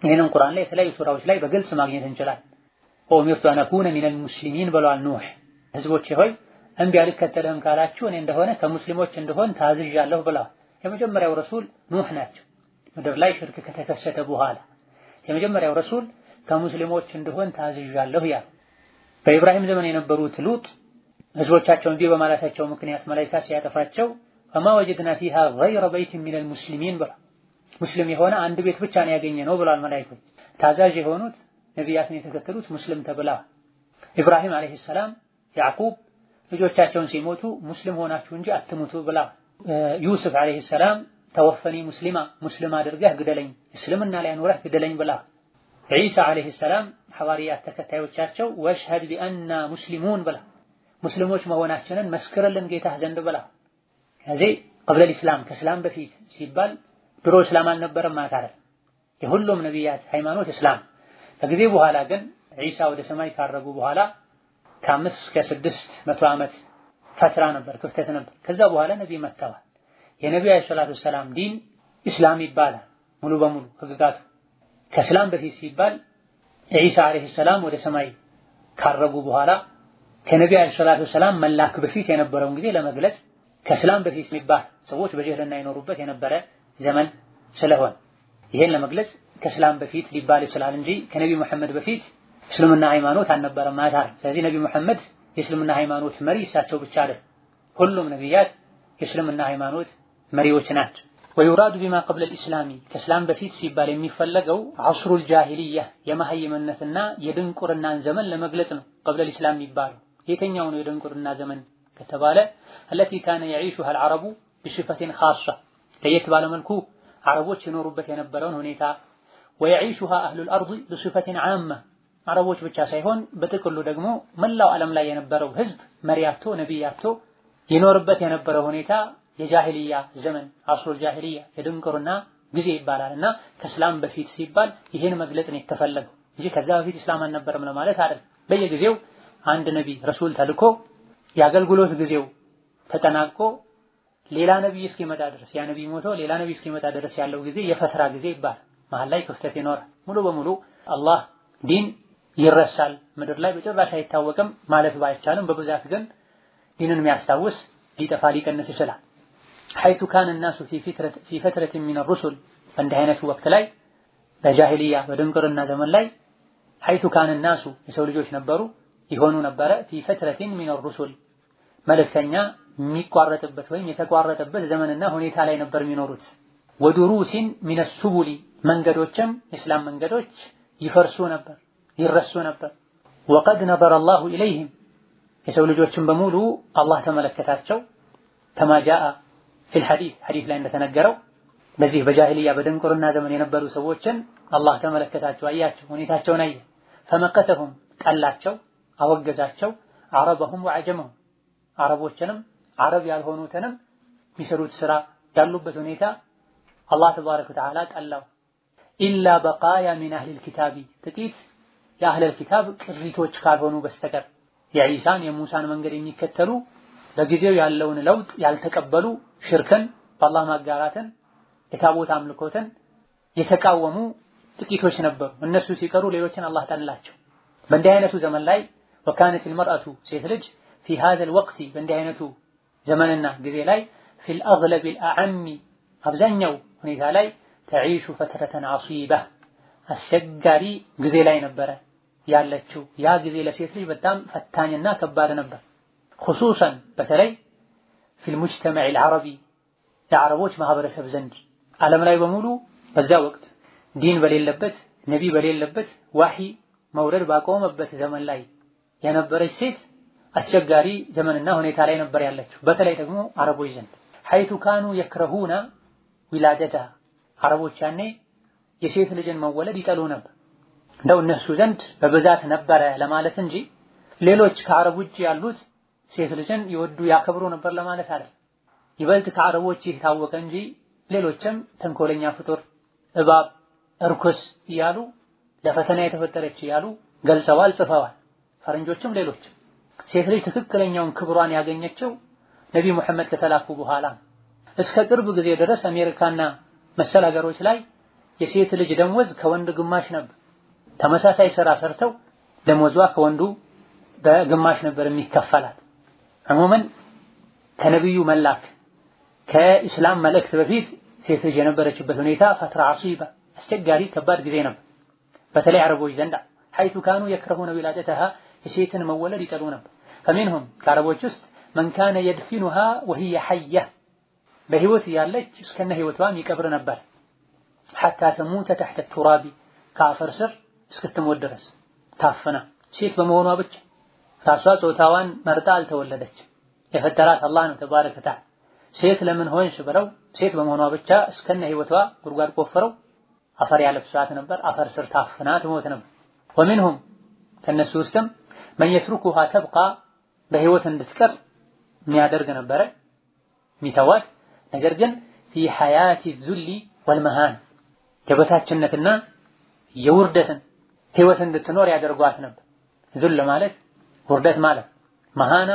ይህንን ቁርአን ላይ የተለያዩ ሱራዎች ላይ በግልጽ ማግኘት እንችላለን። ወኡሚርቱ አን አኩነ ሚነል ሙስሊሚን ብለዋል ኑህ። ህዝቦቼ ሆይ እምቢ አልከተልህም ካላችሁ እኔ እንደሆነ ከሙስሊሞች እንደሆን ታዝዣለሁ ብለዋል። የመጀመሪያው ረሱል ኑህ ናቸው። ምድር ላይ ሽርክ ከተከሰተ በኋላ የመጀመሪያው ረሱል ከሙስሊሞች እንደሆን ታዝዣለሁ ያሉ። በኢብራሂም ዘመን የነበሩት ሉጥ ህዝቦቻቸው እንቢ በማለታቸው ምክንያት መላእክት ሲያጠፋቸው ፈማ ወጀድና ፊሃ ገይረ በይቲን ሚነል ሙስሊሚን ብለዋል። ሙስሊም የሆነ አንድ ቤት ብቻ ነው ያገኘነው ብለዋል መላእክቶች። ታዛዥ የሆኑት ነቢያትን የተከተሉት ሙስሊም ተብለዋል። ኢብራሂም አለይሂ ሰላም ያዕቁብ ልጆቻቸውን ሲሞቱ ሙስሊም ሆናችሁ እንጂ አትሙቱ ብለዋል። ዩሱፍ አለይሂ ሰላም ተወፈኒ ሙስሊማ ሙስሊም አድርገህ ግደለኝ፣ እስልምና ላይ አኑረህ ግደለኝ ብለዋል። ዒሳ አለይሂ ሰላም ሐዋርያት ተከታዮቻቸው ወሽሀድ ቢአና ሙስሊሙን ብለዋል። ሙስሊሞች መሆናችንን መስክርልን ጌታህ ዘንድ ብለዋል። ከዚህ قبل الإسلام ከእስላም በፊት ሲባል ድሮ እስላም አልነበረም ማለት አይደል። የሁሉም ነቢያት ሃይማኖት እስላም። ከጊዜ በኋላ ግን ዒሳ ወደ ሰማይ ካረጉ በኋላ ከ5 እስከ 600 ዓመት ፈትራ ነበር፣ ክፍተት ነበር። ከዛ በኋላ ነብይ መጥተዋል። የነብዩ ሰለላሁ ዐለይሂ ዲን እስላም ይባላል ሙሉ በሙሉ ህግጋቱ። ከእስላም በፊት ሲባል ዒሳ አለይሂ ሰላም ወደ ሰማይ ካረጉ በኋላ ከነብዩ ሰለላሁ ዐለይሂ መላክ በፊት የነበረውን ጊዜ ለመግለጽ ከእስላም በፊት ሲባል ሰዎች በጀህልና ይኖሩበት የነበረ ዘመን ስለሆነ ይሄን ለመግለጽ ከእስላም በፊት ሊባል ይችላል እንጂ ከነብዩ መሐመድ በፊት እስልምና ሃይማኖት አልነበረም ማለት አይደል። ስለዚህ ነብዩ መሐመድ የእስልምና ሃይማኖት መሪ እሳቸው ብቻ አይደል፣ ሁሉም ነቢያት የእስልምና ሃይማኖት መሪዎች ናቸው። ويراد بما قبل الإسلام كسلام بفيت سيبال የሚፈለገው عصر الجاهلية የመሃይምነትና የድንቁርና ዘመን ለመግለጽ ነው። قبل الإسلام የሚባለው የትኛው ነው የድንቁርና ዘመን ከተባለ التي كان يعيشها العرب بصفة خاصة ለየት ባለ መልኩ አረቦች ይኖሩበት የነበረውን ሁኔታ ويعيشها أهل الأرض بصفة عامة አረቦች ብቻ ሳይሆን በጥቅሉ ደግሞ መላው ዓለም ላይ የነበረው ህዝብ መሪያቶ ነብያቶ ይኖርበት የነበረው ሁኔታ የጃሂልያ ዘመን አስሩል ጃሂልያ የድንቁርና ጊዜ ይባላልና ከእስላም በፊት ሲባል ይሄን መግለጽ ነው የተፈለገው እንጂ ከዛ በፊት እስላም አልነበረም ለማለት አይደለም። በየጊዜው አንድ ነብይ ረሱል ተልኮ የአገልግሎት ጊዜው ተጠናቆ ሌላ ነብይ እስኪመጣ ድረስ ያ ነብይ ሞቶ ሌላ ነብይ እስኪመጣ ድረስ ያለው ጊዜ የፈትራ ጊዜ ይባላል። መሃል ላይ ክፍተት ይኖራል። ሙሉ በሙሉ አላህ ዲን ይረሳል ምድር ላይ በጭራሽ አይታወቅም ማለት ባይቻልም በብዛት ግን ዲንን የሚያስታውስ ሊጠፋ ሊቀንስ ይችላል። حيث كان الناس في فترة من الرسل عند አይነቱ ወቅት ላይ በጃሂልያ በድንቁርና ዘመን ላይ حيث كان الناس የሰው ልጆች ነበሩ ይሆኑ ነበረ في فترة من الرسل መልእክተኛ የሚቋረጥበት ወይም የተቋረጠበት ዘመንና ሁኔታ ላይ ነበር የሚኖሩት። ወዱሩስ من السبل መንገዶችም እስላም መንገዶች ይፈርሱ ነበር ይረሱ ነበር። وقد نظر الله إليهم የሰው ልጆችን በሙሉ አላህ ተመለከታቸው كما جاء في الحديث حديث ላይ እንደተነገረው በዚህ በጃሂልያ በድንቁርና ዘመን የነበሩ ሰዎችን አላህ ተመለከታቸው አያቸው ሁኔታቸውን አየ فمقتهم ቀላቸው አወገዛቸው عربهم وعجمهم አረቦችንም አረብ ያልሆኑትንም የሚሰሩት ስራ ያሉበት ሁኔታ አላህ ተባረከ ወተዓላ ቀላው إلا بقايا من أهل الكتاب ጥቂት የአህለ الكتاب ቅሪቶች ካልሆኑ በስተቀር የኢሳን የሙሳን መንገድ የሚከተሉ በጊዜው ያለውን ለውጥ ያልተቀበሉ ሽርክን በአላህ ማጋራትን የታቦት አምልኮትን የተቃወሙ ጥቂቶች ነበሩ። እነሱ ሲቀሩ ሌሎችን አላህ ጠላቸው። በእንዲህ አይነቱ ዘመን ላይ وكانت المرأة ሴት ልጅ في هذا الوقت በእንዲህ አይነቱ ዘመንና ጊዜ ላይ في الأغلب الأعم አብዛኛው ሁኔታ ላይ تعيش فترة عصيبة አስቸጋሪ ጊዜ ላይ ነበረ ያለችው። ያ ጊዜ ለሴት ልጅ በጣም ፈታኝና ከባድ ነበር። خصوصا በተለይ في المجتمع العربي የአረቦች ማህበረሰብ ዘንድ ዓለም ላይ በሙሉ በዛ ወቅት ዲን በሌለበት ነቢ በሌለበት ወህይ መውረድ ባቆመበት ዘመን ላይ የነበረች ሴት አስቸጋሪ ዘመንና ሁኔታ ላይ ነበር ያለችው። በተለይ ደግሞ አረቦች ዘንድ حيث كانوا يكرهون ولادتها አረቦች ያኔ የሴት ልጅን መወለድ ይጠሉ ነበር። እንደው እነሱ ዘንድ በብዛት ነበረ ለማለት እንጂ ሌሎች ከአረብ ውጭ ያሉት ሴት ልጅን ይወዱ ያከብሩ ነበር ለማለት አይደል። ይበልጥ ከአረቦች የታወቀ እንጂ ሌሎችም ተንኮለኛ ፍጡር እባብ እርኩስ እያሉ ለፈተና የተፈጠረች እያሉ ገልጸዋል ጽፈዋል። ፈረንጆችም ሌሎች ሴት ልጅ ትክክለኛውን ክብሯን ያገኘችው ነብይ መሐመድ ከተላኩ በኋላ እስከ ቅርብ ጊዜ ድረስ አሜሪካና መሰል ሀገሮች ላይ የሴት ልጅ ደሞዝ ከወንድ ግማሽ ነበር። ተመሳሳይ ስራ ሰርተው ደሞዟ ከወንዱ በግማሽ ነበር የሚከፈላት። عموما ከነብዩ መላክ ከኢስላም መልእክት በፊት ሴት ልጅ የነበረችበት ሁኔታ ፈትራ عصيبة አስቸጋሪ ከባድ ጊዜ ነበር። በተለይ አረቦች ዘንድ حيث كانوا يكرهون ولادتها የሴትን መወለድ ይጠሉ ነበር። فمنهم ከአረቦች ውስጥ من كان يدفنها وهي حية በህይወት ያለች እስከነ ህይወቷም ይቀብር ነበር። حتى تموت تحت التراب ከአፈር ስር እስክትሞት ድረስ ታፈና ሴት በመሆኗ ብቻ ራሷ ጾታዋን መርጣ አልተወለደች። የፈጠራት አላህ ነው ተባረከ ወተዓላ። ሴት ለምን ሆንሽ ብለው ሴት በመሆኗ ብቻ እስከነ ህይወቷ ጉድጓድ ቆፍረው አፈር ያለብሷት ነበር። አፈር ስር ታፍና ትሞት ነበር። ومنهم ከነሱ ውስጥም من يتركها تبقى በህይወት እንድትቀር የሚያደርግ ነበረ ሚተዋት ነገር ግን في حياة الذل والمهان የበታችነትና የውርደትን ህይወት እንድትኖር ያደርጓት ነበር። ذل ማለት ውርደት ማለት መሃና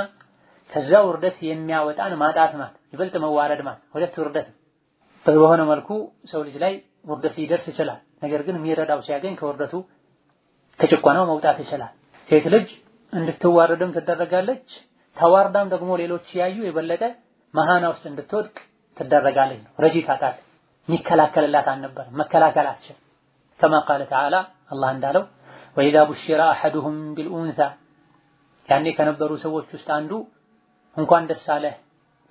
ከዛ ውርደት የሚያወጣን ማጣት ማለት ይበልጥ መዋረድ ማለት ሁለት ውርደት በሆነ መልኩ ሰው ልጅ ላይ ውርደት ሊደርስ ይችላል። ነገር ግን የሚረዳው ሲያገኝ ከውርደቱ ከጭቆናው መውጣት ይችላል። ሴት ልጅ እንድትዋረድም ትደረጋለች። ተዋርዳም ደግሞ ሌሎች ያዩ የበለጠ መሃና ውስጥ እንድትወድቅ ትደረጋለች። ረጂ ታጣት ሚከላከልላት አልነበር መከላከል አትችል። كما قال تعالى الله እንዳለው وإذا بشر أحدهم بالأنثى ያኔ ከነበሩ ሰዎች ውስጥ አንዱ እንኳን ደስ አለህ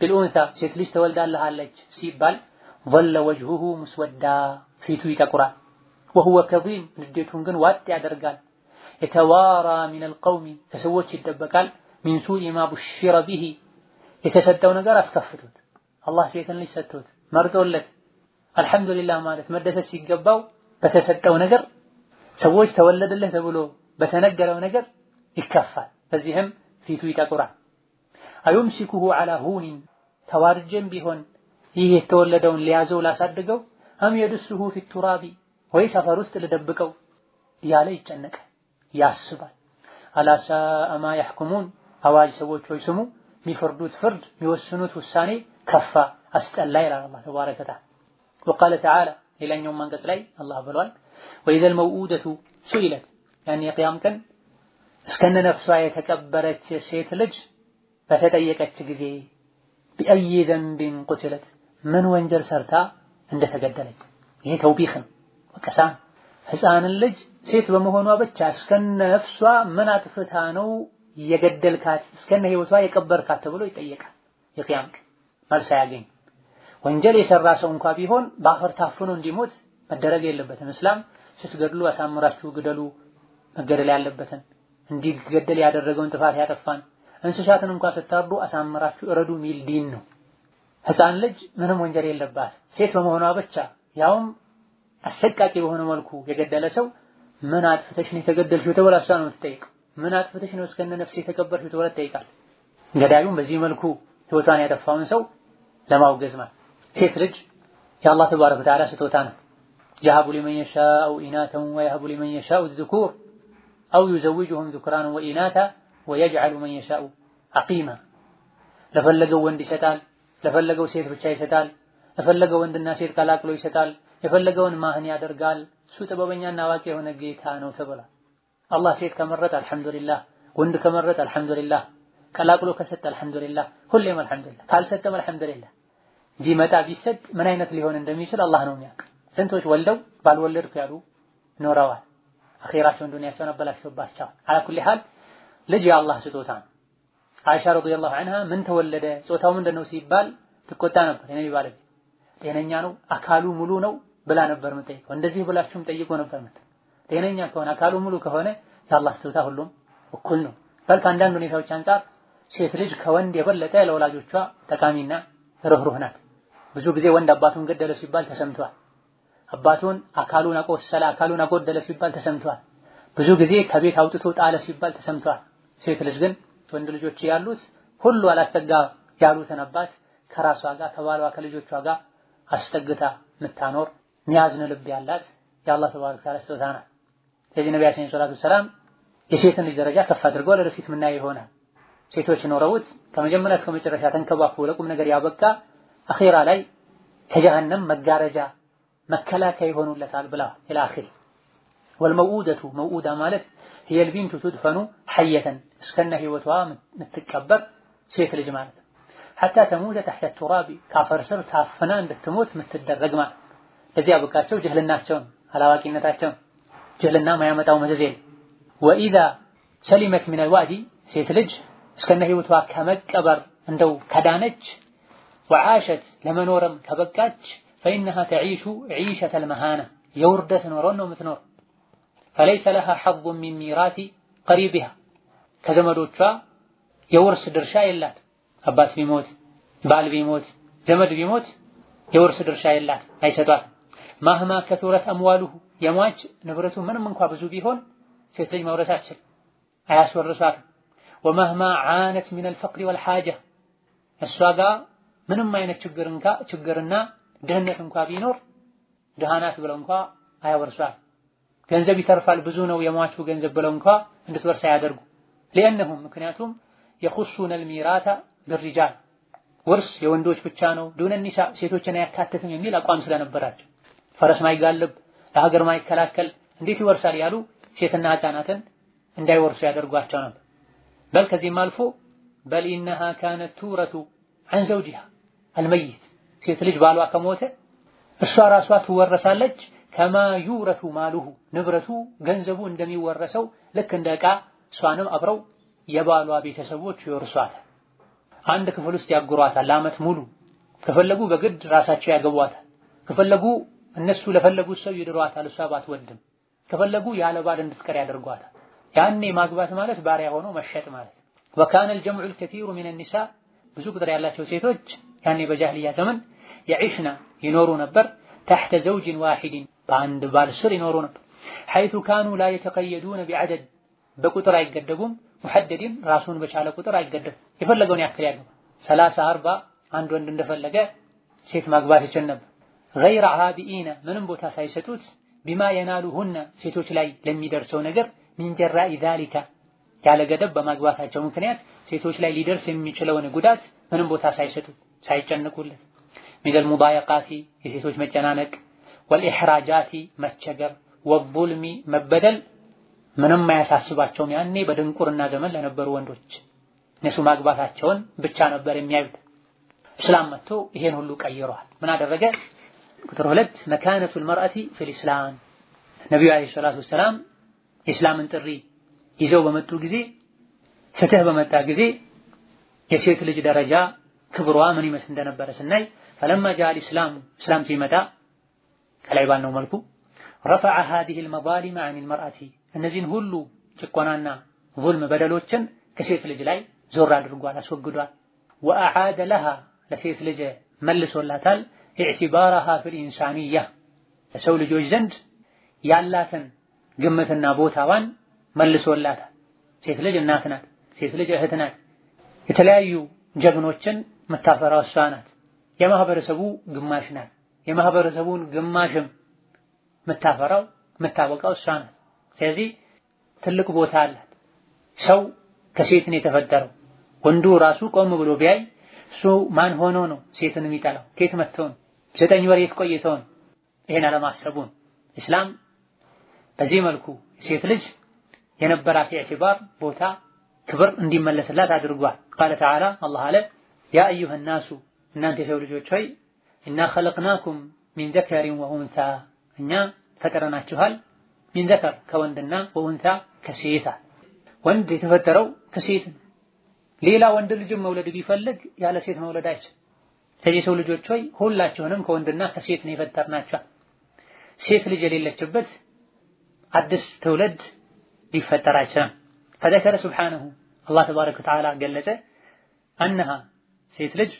بالأنثى ሴት ልጅ ተወልዳለች ሲባል ظل وجهه مسودا ፊቱ ይጠቁራል وهو كظيم ንዴቱን ግን ዋጥ ያደርጋል يتوارى من القوم ከሰዎች ይደበቃል من سوء ما بشر به የተሰጠው ነገር አስከፍቶት አላህ ሴትን ልጅ ሰጥቶት መርጦለት አልহামዱሊላህ ማለት መደሰት ሲገባው በተሰጠው ነገር ሰዎች ተወለደልህ ተብሎ በተነገረው ነገር ይከፋል በዚህም ፊቱ ይጠቁራል አዩምሲኩሁ على هون ተዋርጀም ቢሆን ይህ የተወለደውን ሊያዘው ላሳድገው አም የድሱሁ في التراب ወይ ሰፈር ውስጥ ልደብቀው ያለ ይጨነቃል ያስባል አላሳ አማ يحكمون አዋጅ ሰዎች ሆይ ስሙ የሚፈርዱት ፍርድ የሚወስኑት ውሳኔ ከፋ አስጠላ ይላል አላህ ተባረከ ወተዓላ وقال تعالى ሌላኛው አንቀጽ ላይ አላህ ብሏል وإذا الموءودة سئلت يعني የቂያም ቀን እስከነ ነፍሷ የተቀበረች ሴት ልጅ በተጠየቀች ጊዜ بأي ذنب قتلت ምን ወንጀል ሰርታ እንደተገደለች ይሄ ተውቢኽ ነው ወቀሳን ህፃን ልጅ ሴት በመሆኗ ብቻ እስከነ ነፍሷ ምን አጥፍታ ነው የገደልካት እስከነ ህይወቷ የቀበርካት ተብሎ ይጠየቃል የቂያም ቀን መልስ ያገኝ ወንጀል የሰራ ሰው እንኳን ቢሆን በአፈር ታፍኖ እንዲሞት መደረግ የለበትም እስላም ስትገድሉ አሳምራችሁ ግደሉ መገደል ያለበትን እንዲገደል ያደረገውን ጥፋት ያጠፋን እንስሳትን እንኳን ስታርዱ አሳምራችሁ እረዱ ሚል ዲን ነው ህፃን ልጅ ምንም ወንጀል የለባት ሴት በመሆኗ ብቻ ያውም አሰቃቂ በሆነ መልኩ የገደለ ሰው ምን አጥፍተሽ ነው የተገደልሽው ተብሎ አሳን ነው የምትጠይቀው ምን አጥፍተሽ ነው እስከነ ነፍስ የተቀበርሽው ተብሎ ትጠይቃለች ገዳዩም በዚህ መልኩ ህይወቷን ያጠፋውን ሰው ለማውገዝ ማለት ሴት ልጅ የአላህ ተባረከ ወተዓላ ስጦታ ነው يهب لمن يشاء إناثا ويهب لمن يشاء الذكور أو يزوجهم ذكرانا وإناثا ويجعل من يشاء عقيما ለፈለገው ወንድ ይሰጣል ለፈለገው ሴት ብቻ ይሰጣል ለፈለገው ወንድና ሴት ቀላቅሎ ይሰጣል የፈለገውን ማህን ያደርጋል እሱ ጥበበኛና አዋቂ የሆነ ጌታ ነው ተብሏል አላህ ሴት ከመረጠ አልহামዱሊላህ ወንድ ከመረጠ አልহামዱሊላህ ቀላቅሎ ከሰጠ አልহামዱሊላህ ሁሌም አልহামዱሊላህ ካልሰጠም አልহামዱሊላህ ቢመጣ ቢሰጥ ምን አይነት ሊሆን እንደሚችል አላህ ነው የሚያውቅ ስንቶች ወልደው ባልወለድኩ ያሉ ኖረዋል አኺራቸውን ዱንያቸውን አበላሽቶባቸው على كل حال ልጅ የአላህ ስጦታ ነው አይሻ ረዲየላሁ ዐንሃ ምን ተወለደ ጾታው ምንድነው ሲባል ትቆጣ ነበር የነቢ ባለቤት ጤነኛ ነው አካሉ ሙሉ ነው ብላ ነበር የምትጠይቀው እንደዚህ ብላችሁም ጠይቆ ነበር ጤነኛ ከሆነ አካሉ ሙሉ ከሆነ የአላህ ስጦታ ሁሉም እኩል ነው በልክ አንዳንድ ሁኔታዎች አንፃር ሴት ልጅ ከወንድ የበለጠ ለወላጆቿ ጠቃሚና ርህሩህ ናት ብዙ ጊዜ ወንድ አባቱን ገደለ ሲባል ተሰምቷል አባቱን አካሉን አቆሰለ አካሉን አጎደለ ሲባል ተሰምቷል ብዙ ጊዜ ከቤት አውጥቶ ጣለ ሲባል ተሰምቷል ሴት ልጅ ግን ወንድ ልጆች ያሉት ሁሉ አላስጠጋ ያሉትን አባት ከራሷ ጋር ከባሏ ከልጆቿ ጋር አስጠግታ ምታኖር ሚያዝን ልብ ያላት የአላህ ተባረከ ወተዓላ ስጦታ ናት ስለዚህ ነብያችን ሰለላሁ ዐለይሂ ወሰለም የሴትን ልጅ ደረጃ ከፍ አድርገው ለወደፊት ምናየው ይሆናል ሴቶች ኖረውት ከመጀመሪያ እስከ መጨረሻ ተንከባክቦ ለቁም ነገር ያበቃ አኺራ ላይ ከጀሃነም መጋረጃ መከላከያ ይሆኑለታል ብላ ኢላ አኺር والموءودة موءودة ማለት هي البنت تدفن حية እስከነ ህይወቷ ምትቀበር ሴት ልጅ ማለት حتى تموت تحت التراب ካፈር ስር ታፈና እንድትሞት ምትደረግ ማለት ለዚህ ያበቃቸው ጅህልናቸው አላዋቂነታቸው ጅህልና ማያመጣው መዘዘል وإذا سلمت من الوعد ሴት ልጅ እስከነ ህይወቷ ከመቀበር እንደው ከዳነች وعاشت ለመኖርም ከበቃች فإنها تعيش عيشة المهانة يوردت نورون ومتنور فليس لها حظ من ميراث قريبها ከዘመዶቿ የውርስ ድርሻ የላት አባት ቢሞት ባል ቢሞት ዘመድ ቢሞት የውርስ ድርሻ የላት አይሰጧት ማህማ ከቱረት አምዋሉሁ የሟች ንብረቱ ምንም እንኳን ብዙ ቢሆን ሴት ልጅ መውረስ አትችል አያስወርሳት ومهما عانت من الفقر والحاجة እሷ ጋር ምንም አይነት ችግርና ድህነት እንኳን ቢኖር ድሃናት ብለው እንኳን አያወርሷት ገንዘብ ይተርፋል ብዙ ነው የሟቹ ገንዘብ ብለው እንኳን እንድትወርስ አያደርጉ لأنهم ምክንያቱም يخصون الميراث بالرجال ወርስ የወንዶች ብቻ ነው ዱነ النساء ሴቶችን አያካትትም የሚል አቋም ስለነበራቸው ፈረስ ማይጋልብ ለሀገር ማይከላከል እንዴት ይወርሳል ያሉ ሴትና ህፃናትን እንዳይወርሱ ያደርጓቸው ነበር በል ከዚህም አልፎ بل إنها كانت تورث عن زوجها الميت ሴት ልጅ ባሏ ከሞተ እሷ ራሷ ትወረሳለች كما يورث ماله ንብረቱ ገንዘቡ እንደሚወረሰው ልክ እንደቃ እሷንም አብረው የባሏ ቤተሰቦች ይወርሷታል አንድ ክፍል ውስጥ ያጉሯታል ለዓመት ሙሉ ከፈለጉ በግድ ራሳቸው ያገቧታል ከፈለጉ እነሱ ለፈለጉት ሰው ይድሯታል፣ እሷ ባትወድም ከፈለጉ ያለ ባል እንድትቀር ያደርጓታል። ያኔ ማግባት ማለት ባሪያ ሆኖ መሸጥ ማለት። وكان الجمع الكثير من النساء ብዙ ቁጥር ያላቸው ሴቶች ያኔ በጃህሊያ ዘመን يعيشنا ይኖሩ ነበር تحت زوج واحد በአንድ ባል ስር ይኖሩ ነበር حيث كانوا لا يتقيدون بعدد በቁጥር አይገደቡም ሙሐደድን ራሱን በቻለ ቁጥር አይገደቡም የፈለገውን ያክል ያገባ 30 40 አንድ ወንድ እንደፈለገ ሴት ማግባት ይችል ነበር غير عابئين ምንም ቦታ ሳይሰጡት بما ينالهن ሴቶች ላይ ለሚደርሰው ነገር من جراء ذلك ያለ ገደብ በማግባታቸው ምክንያት ሴቶች ላይ ሊደርስ የሚችለውን ጉዳት ምንም ቦታ ሳይሰጡት ሳይጨነቁለት من المضايقات የሴቶች መጨናነቅ والإحراجات መቸገር والظلم መበደል ምንም ማያሳስባቸውም ያኔ በድንቁርና ዘመን ለነበሩ ወንዶች እነሱ ማግባታቸውን ብቻ ነበር የሚያዩት እስላም መጥቶ ይሄን ሁሉ ቀይሯል ምን አደረገ ቁጥር 2 مكانة المرأة في الإسلام ነብዩ አለይሂ ሰላቱ ወሰላም የእስላምን ጥሪ ይዘው በመጡ ጊዜ ፍትህ በመጣ ጊዜ የሴት ልጅ ደረጃ ክብሯ ምን ይመስል እንደነበረ ስናይ فلما جاء الإسلام እስላም ሲመጣ ከላይ ባልነው መልኩ رفع هذه المظالم عن المرأة እነዚህን ሁሉ ጭቆናና ዙልም በደሎችን ከሴት ልጅ ላይ ዞር አድርጓል አስወግዷል وأعاد لها ለሴት ልጅ መልሶላታል اعتبارها في الإنسانية ለሰው ልጆች ዘንድ ያላትን ግምትና ቦታዋን መልሶላታል ሴት ልጅ እናት ናት ሴት ልጅ እህት ናት የተለያዩ ጀግኖችን መታፈራው እሷ ናት የማህበረሰቡ ግማሽ ናት የማህበረሰቡን ግማሽም መታፈራው መታወቃው እሷ ናት ስለዚህ ትልቅ ቦታ አላት ሰው ከሴት ነው የተፈጠረው ወንዱ ራሱ ቆም ብሎ ቢያይ እሱ ማን ሆኖ ነው ሴትን የሚጠላው ከየት መጥቶ ነው 9 ወር ቆይቶ ነው ይሄን አለማሰቡን እስላም በዚህ መልኩ ሴት ልጅ የነበራት ኢዕቲባር ቦታ ክብር እንዲመለስላት አድርጓል قال تعالى الله አለ يا ايها الناس እናንተ የሰው ልጆች ሆይ ኢና خلقناكم من ذكر وانثى እኛ ፈጠረናችኋል من ذكر ከወንድና ወንታ ከሴት ወንድ የተፈጠረው ከሴት ሌላ ወንድ ልጅ መውለድ ቢፈልግ ያለ ሴት መውለድ አይችልም ስለዚህ የሰው ልጆች ሆይ ሁላችሁንም ከወንድና ከሴት ነው የፈጠርናችሁ ሴት ልጅ የሌለችበት አዲስ ትውልድ ሊፈጠር አይችልም فذكر سبحانه الله تبارك وتعالى ገለጸ أنها ሴት ልጅ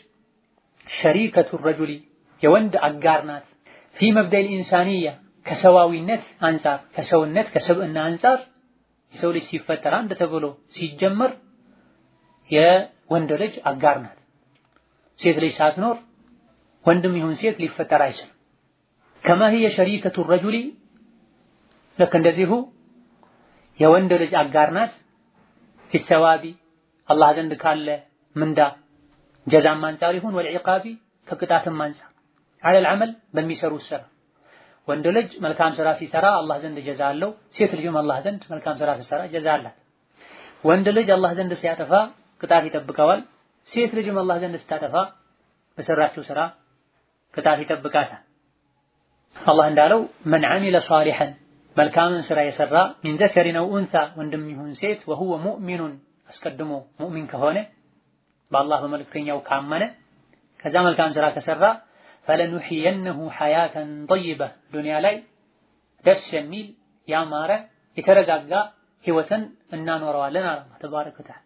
شريكة الرجل የወንድ አጋር ናት في مبدأ الإنسانية ከሰዋዊነት አንፃር ከሰውነት ከሰብእና አንፃር የሰው ልጅ ሲፈጠር አንድ ተብሎ ሲጀመር የወንድ ልጅ አጋር ናት ሴት ልጅ ሳትኖር ወንድም ይሁን ሴት ሊፈጠር አይችልም كما هي شريكة الرجل لك እንደዚሁ የወንድ ልጅ አጋር ናት في الثواب الله ዘንድ ካለ ምንዳ ጀዛም አንፃር ይሁን والعقاب ከቅጣትም አንፃር على العمل በሚሰሩት ስራ ወንድ ልጅ መልካም ስራ ሲሰራ አላህ ዘንድ ጀዛ አለው ሴት ልጅም አላህ ዘንድ መልካም ስራ ሲሰራ ጀዛ አላት ወንድ ልጅ አላህ ዘንድ ሲያጠፋ ቅጣት ይጠብቀዋል ሴት ልጅም አላህ ዘንድ ስታጠፋ በሰራችው ስራ ቅጣት ይጠብቃታል አላህ እንዳለው من عمل صالحا መልካምን ስራ የሰራ من ذكر أو أنثى ወንድም ይሁን ሴት وهو مؤمن አስቀድሞ ሙእሚን ከሆነ በአላህ በመልእክተኛው ካመነ ከዛ መልካም ስራ ከሰራ فلنحيينه حياة طيبة ዱንያ ላይ ደስ የሚል ያማረ የተረጋጋ ህይወትን እናኖረዋለን አላህ ተባረከ ወተዓላ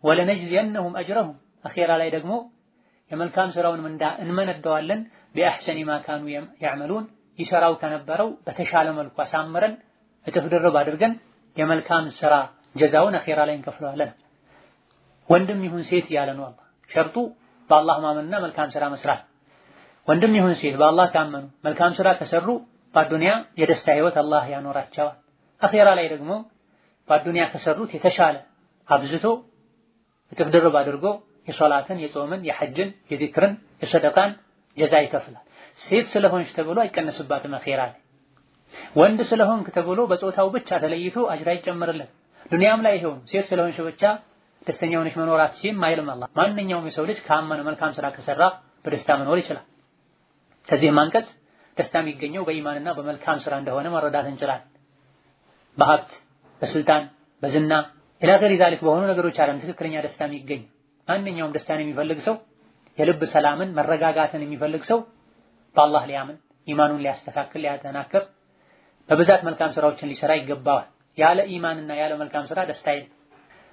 ولنجزينهم أجرهم አኺራ ላይ ደግሞ የመልካም ስራውን ምንዳ እንመነደዋለን بأحسن ما كانوا يعملون ይሰራው ከነበረው በተሻለ መልኩ አሳምረን እጥፍ ድርብ አድርገን የመልካም ስራ ጀዛውን አኺራ ላይ እንከፍለዋለን ወንድም ይሁን ሴት ያለ ነው አላህ ሸርጡ በአላህ ማመንና መልካም ስራ መስራት ወንድም ይሁን ሴት በአላህ ካመኑ መልካም ስራ ከሰሩ በዱንያ የደስታ ህይወት አላህ ያኖራቸዋል አኺራ ላይ ደግሞ በዱንያ ከሰሩት የተሻለ አብዝቶ እጥፍ ድርብ አድርጎ የሶላትን የጾምን የሐጅን የዚክርን የሰደቃን ጀዛ ይከፍላል ሴት ስለሆንሽ ተብሎ አይቀነስባትም አኺራ ላይ ወንድ ስለሆንክ ተብሎ በጾታው ብቻ ተለይቶ አጅር አይጨመርለት ዱንያም ላይ ይሁን ሴት ስለሆንሽ ብቻ ደስተኛ ሆነሽ መኖር አትችይም አይልም አላህ ማንኛውም የሰው ልጅ ካመነ መልካም ስራ ከሰራ በደስታ መኖር ይችላል ከዚህም አንቀጽ ደስታ የሚገኘው በኢማንና በመልካም ስራ እንደሆነ መረዳት እንችላለን በሀብት በስልጣን በዝና ኢላ ገሪ ዛሊክ በሆኑ ነገሮች አይደለም ትክክለኛ ደስታ የሚገኝ ማንኛውም ደስታን የሚፈልግ ሰው የልብ ሰላምን መረጋጋትን የሚፈልግ ሰው በአላህ ሊያምን ኢማኑን ሊያስተካክል ሊያጠናክር በብዛት መልካም ስራዎችን ሊሰራ ይገባዋል። ያለ ኢማንና ያለ መልካም ስራ ደስታ የለም።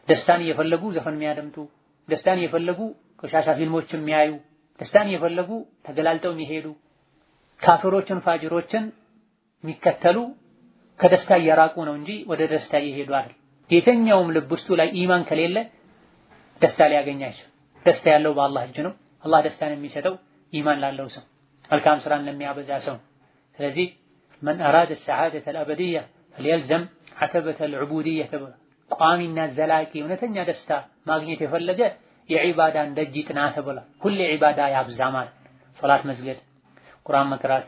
ደስታን እየፈለጉ ዘፈን የሚያደምጡ፣ ደስታን እየፈለጉ ቆሻሻ ፊልሞችን የሚያዩ፣ ደስታን እየፈለጉ ተገላልጠው የሚሄዱ ካፊሮችን ፋጅሮችን የሚከተሉ ከደስታ እየራቁ ነው እንጂ ወደ ደስታ እየሄዱ አይደል። የትኛውም ልብ ውስጡ ላይ ኢማን ከሌለ ደስታ ሊያገኝ አይችልም። ደስታ ያለው በአላህ እጅ ነው። አላህ ደስታን የሚሰጠው ኢማን ላለው ሰው፣ መልካም ስራን ለሚያበዛ ሰው። ስለዚህ من أراد السعادة الأبدية فليلزم عتبة العبودية تبع ቋሚና ዘላቂ እውነተኛ ደስታ ማግኘት የፈለገ የዒባዳን ደጅ ይጥና ተብሏል። ሁሌ ዒባዳ ያብዛ ማለት ሶላት መስገድ፣ ቁርአን መቅራት፣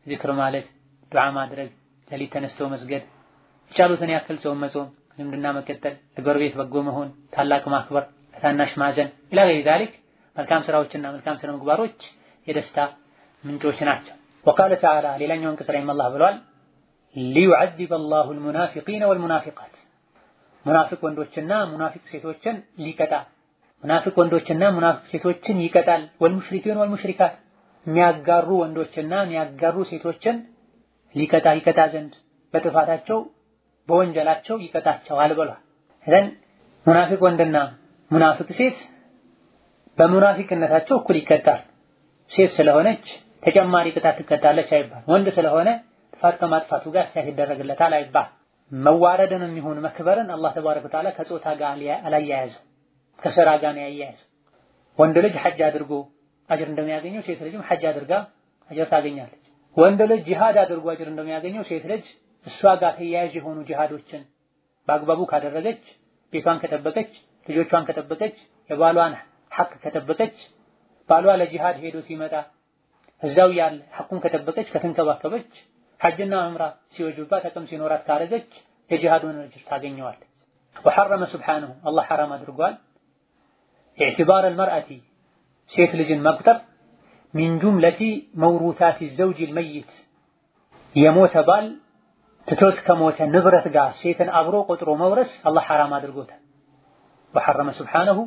ዚክር ማለት፣ ዱዓ ማድረግ፣ ሌሊት ተነስቶ መስገድ፣ የቻሉትን ያክል ጾም መጾም፣ ዝምድና መከተል፣ ለጎረቤት በጎ መሆን፣ ታላቅ ማክበር፣ ለታናሽ ማዘን ኢላ ገይሪ ዛሊክ መልካም ስራዎችና መልካም ስነ ምግባሮች የደስታ ምንጮች ናቸው። وقال تعالى ሌላኛው አንቀጽ ላይ አላህ ብሏል ليعذب الله المنافقين والمنافقات ሙናፊቅ ወንዶችና ሙናፊቅ ሴቶችን ሊቀጣ ሙናፊቅ ወንዶችና ሙናፊቅ ሴቶችን ይቀጣል። ወልሙሽሪኪን ወልሙሽሪካት የሚያጋሩ ወንዶችና የሚያጋሩ ሴቶችን ይቀጣ ዘንድ በጥፋታቸው በወንጀላቸው ይቀጣቸዋል ብሏል። ስለዚህ ሙናፊቅ ወንድና ሙናፊቅ ሴት በሙናፊቅነታቸው እኩል ይቀጣል። ሴት ስለሆነች ተጨማሪ ቅጣት ትቀጣለች አይባል። ወንድ ስለሆነ ጥፋት ከማጥፋቱ ጋር ሲያደረግለታል አይባል። መዋረድንም ይሁን መክበርን አላህ ተባረከ ወተዓላ ከጾታ ጋር አላያያዘው፣ ከሥራ ጋር ነው ያያያዘው። ወንድ ልጅ ሐጅ አድርጎ አጅር እንደሚያገኘው ሴት ልጅም ሐጅ አድርጋ አጅር ታገኛለች። ወንድ ልጅ ጂሃድ አድርጎ አጅር እንደሚያገኘው ሴት ልጅ እሷ ጋር ተያያዥ የሆኑ ጂሃዶችን በአግባቡ ካደረገች፣ ቤቷን ከጠበቀች፣ ልጆቿን ከጠበቀች፣ የባሏን ሐቅ ከጠበቀች፣ ባሏ ለጂሃድ ሄዶ ሲመጣ እዛው ያለ ሐቁን ከጠበቀች፣ ከተንከባከበች፣ ሐጅና ዑምራ ሲወጅባት አቅም ሲኖራት ካረገች የጂሃዱን አጅር ታገኘዋለች። وحرم سبحانه الله حرام አድርጓል اعتبار المرأة ሴት ልጅን መቁጠር من جملة موروثات الزوج الميت የሞተ ባል ትቶት ከሞተ ንብረት ጋር ሴትን አብሮ ቆጥሮ መውረስ አላህ حرام አድርጎታል። وحرم سبحانه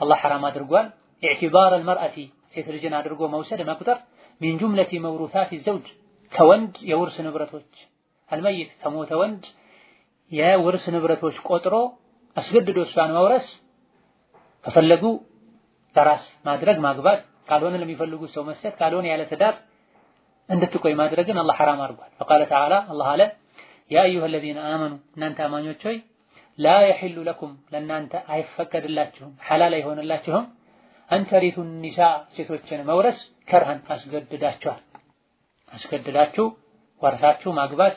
الله حرام አድርጓል اعتبار المرأة ሴት ልጅን አድርጎ መውሰድ መቁጠር من جملة موروثات الزوج ከወንድ የውርስ ንብረቶች አልመይት ከሞተ ወንድ የውርስ ንብረቶች ቆጥሮ አስገድዶ እሷን መውረስ ከፈለጉ ለራስ ማድረግ ማግባት፣ ካልሆነ ለሚፈልጉ ሰው መስጠት፣ ካልሆነ ያለ ትዳር እንድትቆይ ማድረግን አላህ حرام አድርጓል። فقال تعالى الله አለ يا ايها الذين امنوا እናንተ አማኞች ሆይ لا يحل لكم ለእናንተ አይፈቀድላችሁም ሐላል አይሆንላችሁም أن ترثوا النساء ሴቶችን መውረስ ከርሃን አስገድዳችሁ ወርሳችሁ ማግባት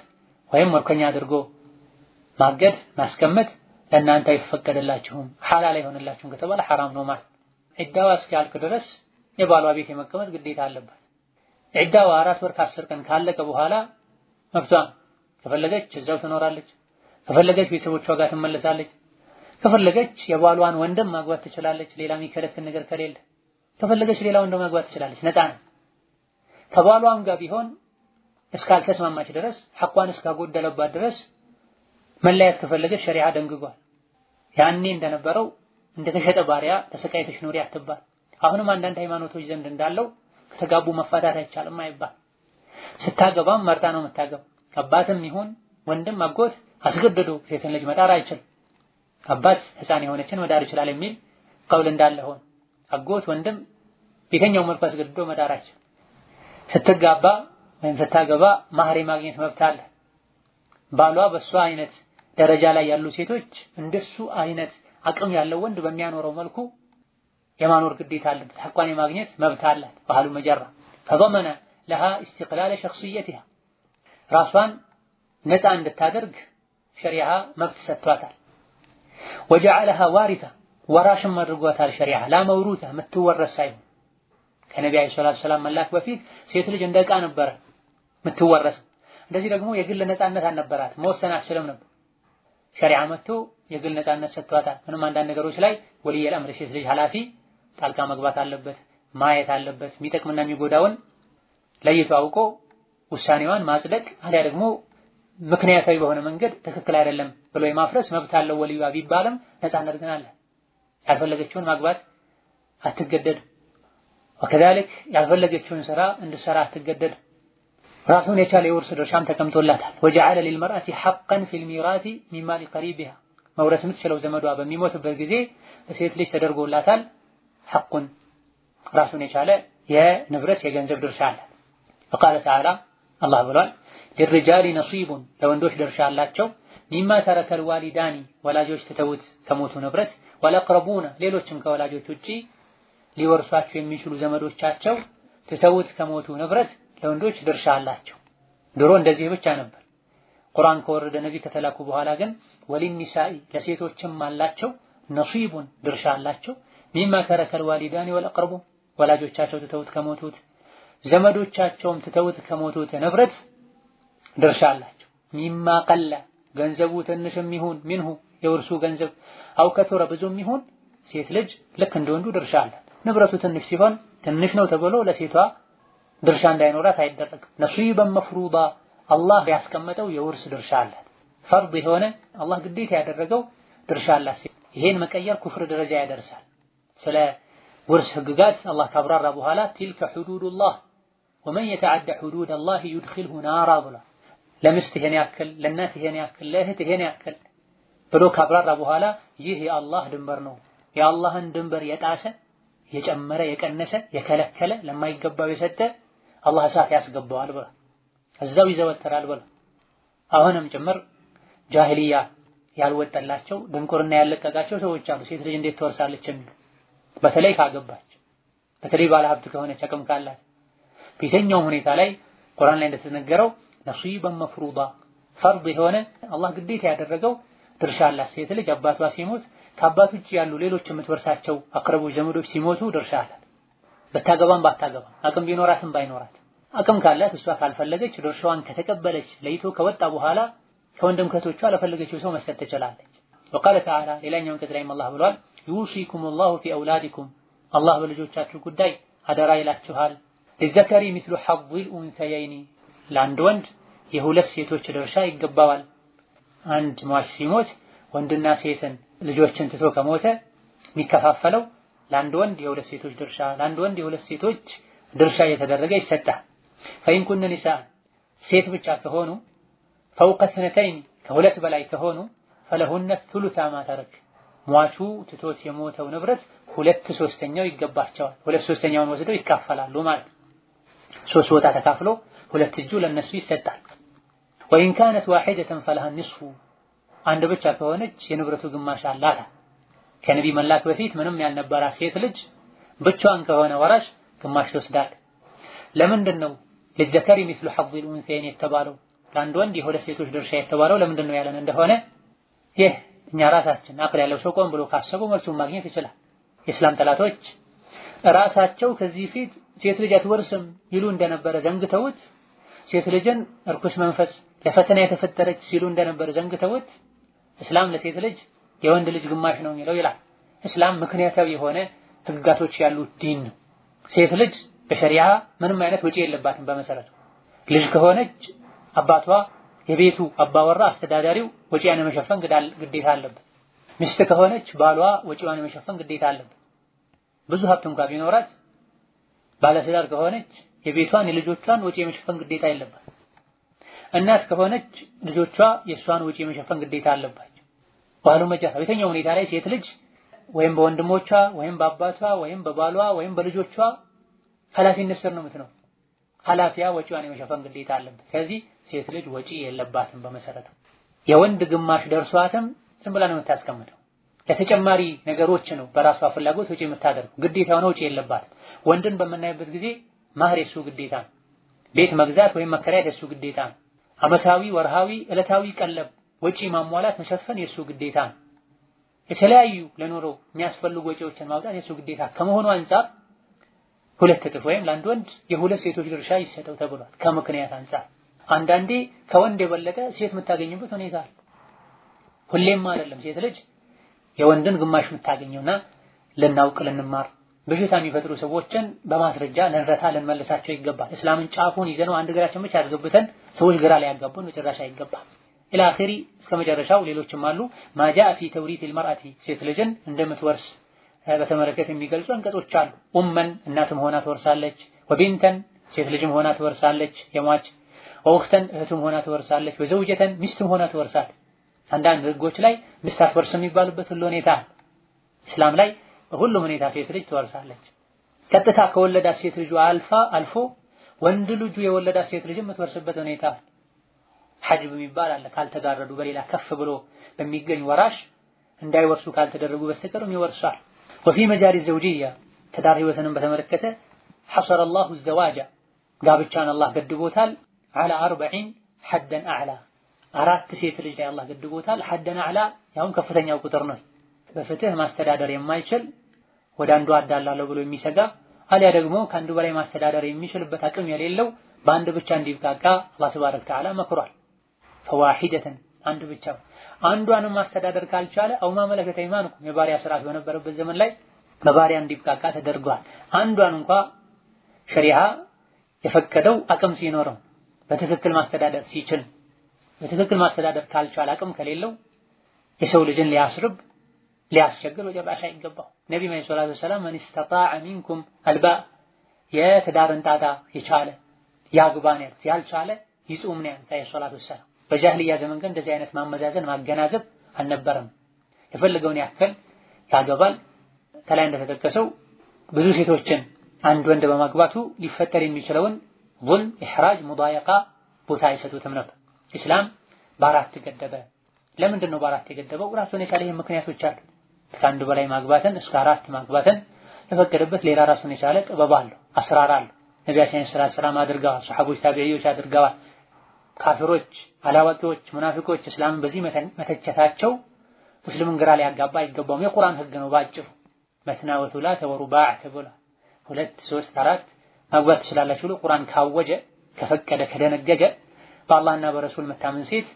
ወይም ወርከኛ አድርጎ ማገድ ማስቀመጥ ለእናንተ አይፈቀድላችሁም ሐላል አይሆንላችሁም ከተባለ حرام ነው ማለት። ዒዳዋ እስኪያልቅ ድረስ የባሏ ቤት የመቀመጥ ግዴታ አለባት። ዒዳዋ 4 ወር ከ10 ቀን ካለቀ በኋላ መብቷ ከፈለገች እዛው ትኖራለች፣ ከፈለገች ቤተሰቦቿ ጋር ትመለሳለች፣ ከፈለገች የባሏን ወንድም ማግባት ትችላለች፣ ሌላ የሚከለክል ነገር ከሌለ ከፈለገች ሌላ ወንድም ማግባት ትችላለች፣ ነፃ ነው። ከባሏም ጋር ቢሆን እስካልተስማማች ድረስ ሐቋን እስካጎደለባት ድረስ መለያየት ከፈለገች ሸሪዓ ደንግጓል። ያኔ እንደነበረው እንደተሸጠ ባሪያ ተሰቃይተሽ ኑሪ አትባል። አሁንም አንዳንድ ሃይማኖቶች ዘንድ እንዳለው ከተጋቡ መፋታት አይቻልም አይባል። ስታገባም መርጣ ነው የምታገባው። አባትም ይሁን ወንድም አጎት አስገድዶ ሴትን ልጅ መዳር አይችልም። አባት ህፃን የሆነችን መዳር ይችላል የሚል ቀውል እንዳለ ሆነ አጎት ወንድም ቤተኛው መልኩ አስገድዶ መዳር አይችልም። ስትጋባ ወይም ስታገባ ማህር ማግኘት መብት አለ። ባሏ በሷ አይነት ደረጃ ላይ ያሉ ሴቶች እንደሱ አይነት አቅም ያለው ወንድ በሚያኖረው መልኩ የማኖር ግዴታ አለበት። ሐቋን የማግኘት መብት አላት። ባህሉ መጀራ فضمن لها استقلال شخصيتها ራሷን ነፃ እንድታደርግ ሸሪዓ መብት ሰጥቷታል። وجعلها وارثة ወራሽም አድርጓታል ሸሪዓ ላ መውሩታ ምትወረስ ሳይሆን ከነብዩ አለይሂ ሰላቱ ሰላም መላክ በፊት ሴት ልጅ እንደ ዕቃ ነበር ምትወረስ። እንደዚህ ደግሞ የግል ነፃነት አልነበራት፣ መወሰን አትችልም ነበር። ሸሪዓ መጥቶ የግል ነፃነት ሰጥቷታል። ምንም አንዳንድ ነገሮች ላይ ወልይ አምር ሴት ልጅ ኃላፊ ጣልቃ መግባት አለበት፣ ማየት አለበት፣ የሚጠቅምና የሚጎዳውን ለይቶ አውቆ ውሳኔዋን ማጽደቅ አሊያ ደግሞ ምክንያታዊ በሆነ መንገድ ትክክል አይደለም ብሎ የማፍረስ መብት አለው ወልዩ ቢባልም ነፃነት ግን አለ። ያልፈለገችውን ማግባት አትገደድ። ወከዛልክ ያልፈለገችውን ስራ እንድትሰራ አትገደድ። ራሱን የቻለ የውርስ ድርሻም ተቀምጦላታል። ወጀዐለ ሊልመርአቲ ሐቀን ፊል ሚራቲ ሚን ማሊ ቀሪቢሃ መውረስ የምትችለው ዘመዷ በሚሞትበት ጊዜ ሴት ልጅ ተደርጎላታል ሐቁን ራሱን የቻለ የንብረት የገንዘብ ድርሻ አላት። ወቃለ ተዓላ አላህ ብሏል ሊርጃሊ ነሲቡን ለወንዶች ድርሻ አላቸው ሚማ ተረከል ዋሊዳኒ ወላጆች ትተውት ከሞቱ ንብረት ወለቅረቡና ሌሎችም ከወላጆች ውጪ ሊወርሷቸው የሚችሉ ዘመዶቻቸው ትተውት ከሞቱ ንብረት ለወንዶች ድርሻ አላቸው። ድሮ እንደዚህ ብቻ ነበር። ቁርአን ከወረደ ነብይ ከተላኩ በኋላ ግን ወሊኒሳኢ ለሴቶችም አላቸው ነሲቡን ድርሻ አላቸው ሚማ ተረከል ዋሊዳኒ ወለቅረቡ ወላጆቻቸው ትተውት ከሞቱት ዘመዶቻቸውም ትተውት ከሞቱት ንብረት ድርሻ አላቸው። ሚማ ቀለ ገንዘቡ ትንሽም ይሁን ሚንሁ የውርሱ ገንዘብ አው ከቱረ ብዙም ይሁን ሴት ልጅ ልክ እንደወንዱ ድርሻ አላት። ንብረቱ ትንሽ ሲሆን ትንሽ ነው ተብሎ ለሴቷ ድርሻ እንዳይኖራት አይደረግም። ነሲበን መፍሩዳ አላህ ያስቀመጠው የውርስ ድርሻ አላት። ፈርድ የሆነ አላህ ግዴታ ያደረገው ድርሻ አላት። ይሄን መቀየር ኩፍር ደረጃ ያደርሳል። ስለ ውርስ ህግጋት አላህ ካብራራ በኋላ ቲልከ ሁዱዱላህ ወመን የተዓደ ሁዱደላህ ይድኺልሁ ናራ ብሏል። ለሚስት ይሄን ያክል፣ ለእናት ይሄን ያክል፣ ለእህት ይሄን ያክል ብሎ ካብራራ በኋላ ይህ የአላህ ድንበር ነው፣ የአላህን ድንበር የጣሰ የጨመረ የቀነሰ የከለከለ ለማይገባው የሰጠ አላህ እሳት ያስገባዋል ብሏል። እዛው ይዘወተራል ብሏል። አሁንም ጭምር ጃሂልያ ያልወጠላቸው ድንቁርና ያለቀቃቸው ሰዎች አሉ። ሴት ልጅ እንዴት ትወርሳለች የሚሉ በተለይ ካገባች፣ በተለይ ባለ ሀብት ከሆነች አቅም ካላት በየትኛውም ሁኔታ ላይ ቁርአን ላይ እንደተነገረው ነሲበን መፍሩዳ ፈርድ የሆነ አላህ ግዴታ ያደረገው ድርሻ አላት። ሴት ልጅ አባቷ ሲሞት ከአባት ውጭ ያሉ ሌሎች የምትወርሳቸው አቅርቦች ዘመዶች ሲሞቱ ድርሻ አላት። በታገባም ባታገባም አቅም ቢኖራትም ባይኖራት አቅም ካላት እሷ ካልፈለገች ድርሻዋን ከተቀበለች ለይቶ ከወጣ በኋላ ከወንድም ከቶቿ ለፈለገችው ሰው መስጠት ትችላለች። ወቃለ ተዓላ ሌላኛው አንቀጽ ላይም አላህ ብሏል ዩሲኩሙላሁ ፊ አውላዲኩም አላህ በልጆቻችሁ ጉዳይ አደራ ይላችኋል። ሊዘከሪ ሚስሉ ሐظል ኡንሰየይኒ ለአንድ ወንድ የሁለት ሴቶች ድርሻ ይገባዋል። አንድ ሟች ሲሞት ወንድና ሴትን ልጆችን ትቶ ከሞተ የሚከፋፈለው ለአንድ ወንድ የሁለት ሴቶች ድርሻ ለአንድ ወንድ የሁለት ሴቶች ድርሻ እየተደረገ ይሰጣል። ፈኢን ኩነ ኒሳእ ሴት ብቻ ከሆኑ ፈውቀ ስነተይን ከሁለት በላይ ከሆኑ ፈለሁነ ثلث ما ተረክ ሟቹ ትቶት የሞተው ንብረት 2/3 ይገባቸዋል። 2/3 ወስደው ይካፈላሉ ማለት 3 ቦታ ተካፍሎ 2 እጁ ለነሱ ይሰጣል። ወኢን ካነት ዋሂደተን ፈለሃ ንስፉ አንድ ብቻ ከሆነች የንብረቱ ግማሽ አላት። ከነቢ መላክ በፊት ምንም ያልነበራት ሴት ልጅ ብቻዋን ከሆነ ወራሽ ግማሽ ትወስዳለች። ለምንድን ነው ለዘከሪ ሚስሉ ሐظል ኡንሰይን የተባለው ለአንድ ወንድ የሁለት ሴቶች ድርሻ የተባለው ለምንድን ነው ያለን እንደሆነ ይህ እኛ ራሳችን አቅል ያለው ሰው ቆም ብሎ ካሰበው መልሱን ማግኘት ይችላል። የእስላም ጠላቶች ራሳቸው ከዚህ ፊት ሴት ልጅ አትወርስም ይሉ እንደነበረ ዘንግተውት ሴት ልጅን እርኩስ መንፈስ ለፈተና የተፈጠረች ሲሉ እንደነበረ ዘንግተውት እስላም ለሴት ልጅ የወንድ ልጅ ግማሽ ነው የሚለው ይላል። እስላም ምክንያታዊ የሆነ ህግጋቶች ያሉት ዲን ነው። ሴት ልጅ በሸሪዓ ምንም አይነት ወጪ የለባትም። በመሰረቱ ልጅ ከሆነች አባቷ የቤቱ አባወራ አስተዳዳሪው ወጪያን የመሸፈን ግዴታ አለበት። ሚስት ከሆነች ባሏ ወጪዋን የመሸፈን ግዴታ አለበት። ብዙ ሀብት እንኳን ቢኖራት ባለትዳር ከሆነች የቤቷን የልጆቿን ወጪ የመሸፈን ግዴታ የለባት። እናት ከሆነች ልጆቿ የሷን ወጪ የመሸፈን ግዴታ አለባቸው። ባሉ መጃ በየትኛው ሁኔታ ላይ ሴት ልጅ ወይም በወንድሞቿ ወይም በአባቷ ወይም በባሏ ወይም በልጆቿ ኃላፊነት ስር ነው የምትኖር። ኃላፊያ ወጪዋን የመሸፈን ግዴታ አለበት። ስለዚህ ሴት ልጅ ወጪ የለባትም። በመሰረቱ የወንድ ግማሽ ደርሷትም ዝም ብላ ነው የምታስቀምጠው። ለተጨማሪ ነገሮች ነው በራሷ ፍላጎት ወጪ የምታደርገው። ግዴታ ነው ወጪ የለባትም። ወንድን በምናይበት ጊዜ ማህር የሱ ግዴታ ነው። ቤት መግዛት ወይም መከራየት የሱ ግዴታ ነው። አመታዊ፣ ወርሃዊ፣ ዕለታዊ ቀለብ ወጪ ማሟላት መሸፈን የሱ ግዴታ ነው። የተለያዩ ለኑሮ የሚያስፈልጉ ወጪዎችን ማውጣት የሱ ግዴታ ከመሆኑ አንፃር ሁለት እጥፍ ወይም ለአንድ ወንድ የሁለት ሴቶች ድርሻ ይሰጠው ተብሏል። ከምክንያት አንፃር አንዳንዴ ከወንድ የበለጠ ሴት የምታገኝበት ሁኔታ አለ። ሁሌም አይደለም ሴት ልጅ የወንድን ግማሽ የምታገኘውና ልናውቅ ልንማር በሽታ የሚፈጥሩ ሰዎችን በማስረጃ ልንረታ ልንመልሳቸው ይገባል። እስላምን ጫፉን ይዘነው አንድ ግራችን ብቻ አድርገውብተን ሰዎች ግራ ላይ ያጋቡን መጨረሻ ይገባል። ኢላ አኺሪ እስከ መጨረሻው ሌሎችም አሉ። ማጃ ፊ ተውሪት المرأة ሴት ልጅን እንደምትወርስ በተመለከተ የሚገልጹ አንቀጾች አሉ። ኡመን እናትም ሆና ትወርሳለች፣ ወቢንተን ሴት ልጅም ሆና ትወርሳለች የሟች ወእኽተን እህቱም ሆና ትወርሳለች፣ ወዘውጀተን ሚስትም ሆና ትወርሳለች። አንዳንድ ህጎች ላይ ሚስት አትወርስም የሚባሉበት ሁሉ ሁኔታ እስላም ላይ በሁሉም ሁኔታ ሴት ልጅ ትወርሳለች። ቀጥታ ከወለዳት ሴት ልጁ አልፎ ወንድ ልጁ የወለዳት ሴት ልጅ የምትወርስበት ሁኔታ ሐጅብ የሚባል አለ። ካልተጋረዱ በሌላ ከፍ ብሎ በሚገኝ ወራሽ እንዳይወርሱ ካልተደረጉ በስተቀርም ይወርሳል። ወፊ መጃሪ ዘውጂያ ትዳር ህይወትንም በተመለከተ ሐሰረ አላሁ ዘዋጃ ጋብቻን አላህ ገድቦታል። على 40 حدا اعلى አራት ሴት ልጅ ላይ አላህ ገድቦታል። حدا اعلى ያውም ከፍተኛው ቁጥር ነው። በፍትህ ማስተዳደር የማይችል ወደ አንዱ አዳላለሁ ብሎ የሚሰጋ አሊያ ደግሞ ከአንዱ በላይ ማስተዳደር የሚችልበት አቅም የሌለው በአንድ ብቻ እንዲብቃቃ አላህ ተባረከ ተዓላ መክሯል። ፈዋሂደተን አንድ ብቻ አንዷንም ማስተዳደር ካልቻለ አው ማመለከተ ኢማንኩም የባሪያ ስርዓት በነበረበት ዘመን ላይ በባሪያ እንዲብቃቃ ተደርጓል። አንዷን እንኳን ሸሪዓ የፈቀደው አቅም ሲኖረው በትክክል ማስተዳደር ሲችል፣ በትክክል ማስተዳደር ካልቻለ አቅም ከሌለው የሰው ልጅን ሊያስርብ ሊያስቸግር ወጀባሽ አይገባው። ነብዩ ሰለላሁ ዐለይሂ ወሰለም ማን استطاع منكم الباء የትዳርን ጣጣ የቻለ ያግባን ያልቻለ ይጹም ነው ያንተ ሰለላሁ ዐለይሂ ወሰለም። በጃህሊያ ዘመን ግን እንደዚህ አይነት ማመዛዘን ማገናዘብ አልነበረም። የፈለገውን ያክል ያገባል። ከላይ እንደተጠቀሰው ብዙ ሴቶችን አንድ ወንድ በማግባቱ ሊፈጠር የሚችለውን ዙልም፣ ኢህራጅ፣ ሙዳየቃ ቦታ አይሰጡትም ነበር። ኢስላም በአራት ገደበ። ለምንድን ነው በአራት የገደበው? ራሱን የቻለ ምክንያቶች አሉ። ከአንድ በላይ ማግባትን እስከ አራት ማግባትን የፈቀደበት ሌላ ራሱን የቻለ ጥበብ አለው፣ አስራር አለው። ነቢያችን ሰለላሁ ዐለይሂ ወሰለም አድርገዋል፣ ሱሐቦች ታቢዒዎች አድርገዋል። ካፊሮች፣ አላዋቂዎች፣ ሙናፊቆች እስላምን በዚህ መተቸታቸው ሙስሊምን ግራ ሊያጋባ አይገባውም። የቁርአን ህግ ነው ባጭሩ። መስና ወሱላተ ወሩባዕ ተብሏል። 2 3 4 ማግባት ትችላላችሁ ብሎ ቁርአን ካወጀ ከፈቀደ ከደነገገ በአላህና በረሱል መታመን ሴት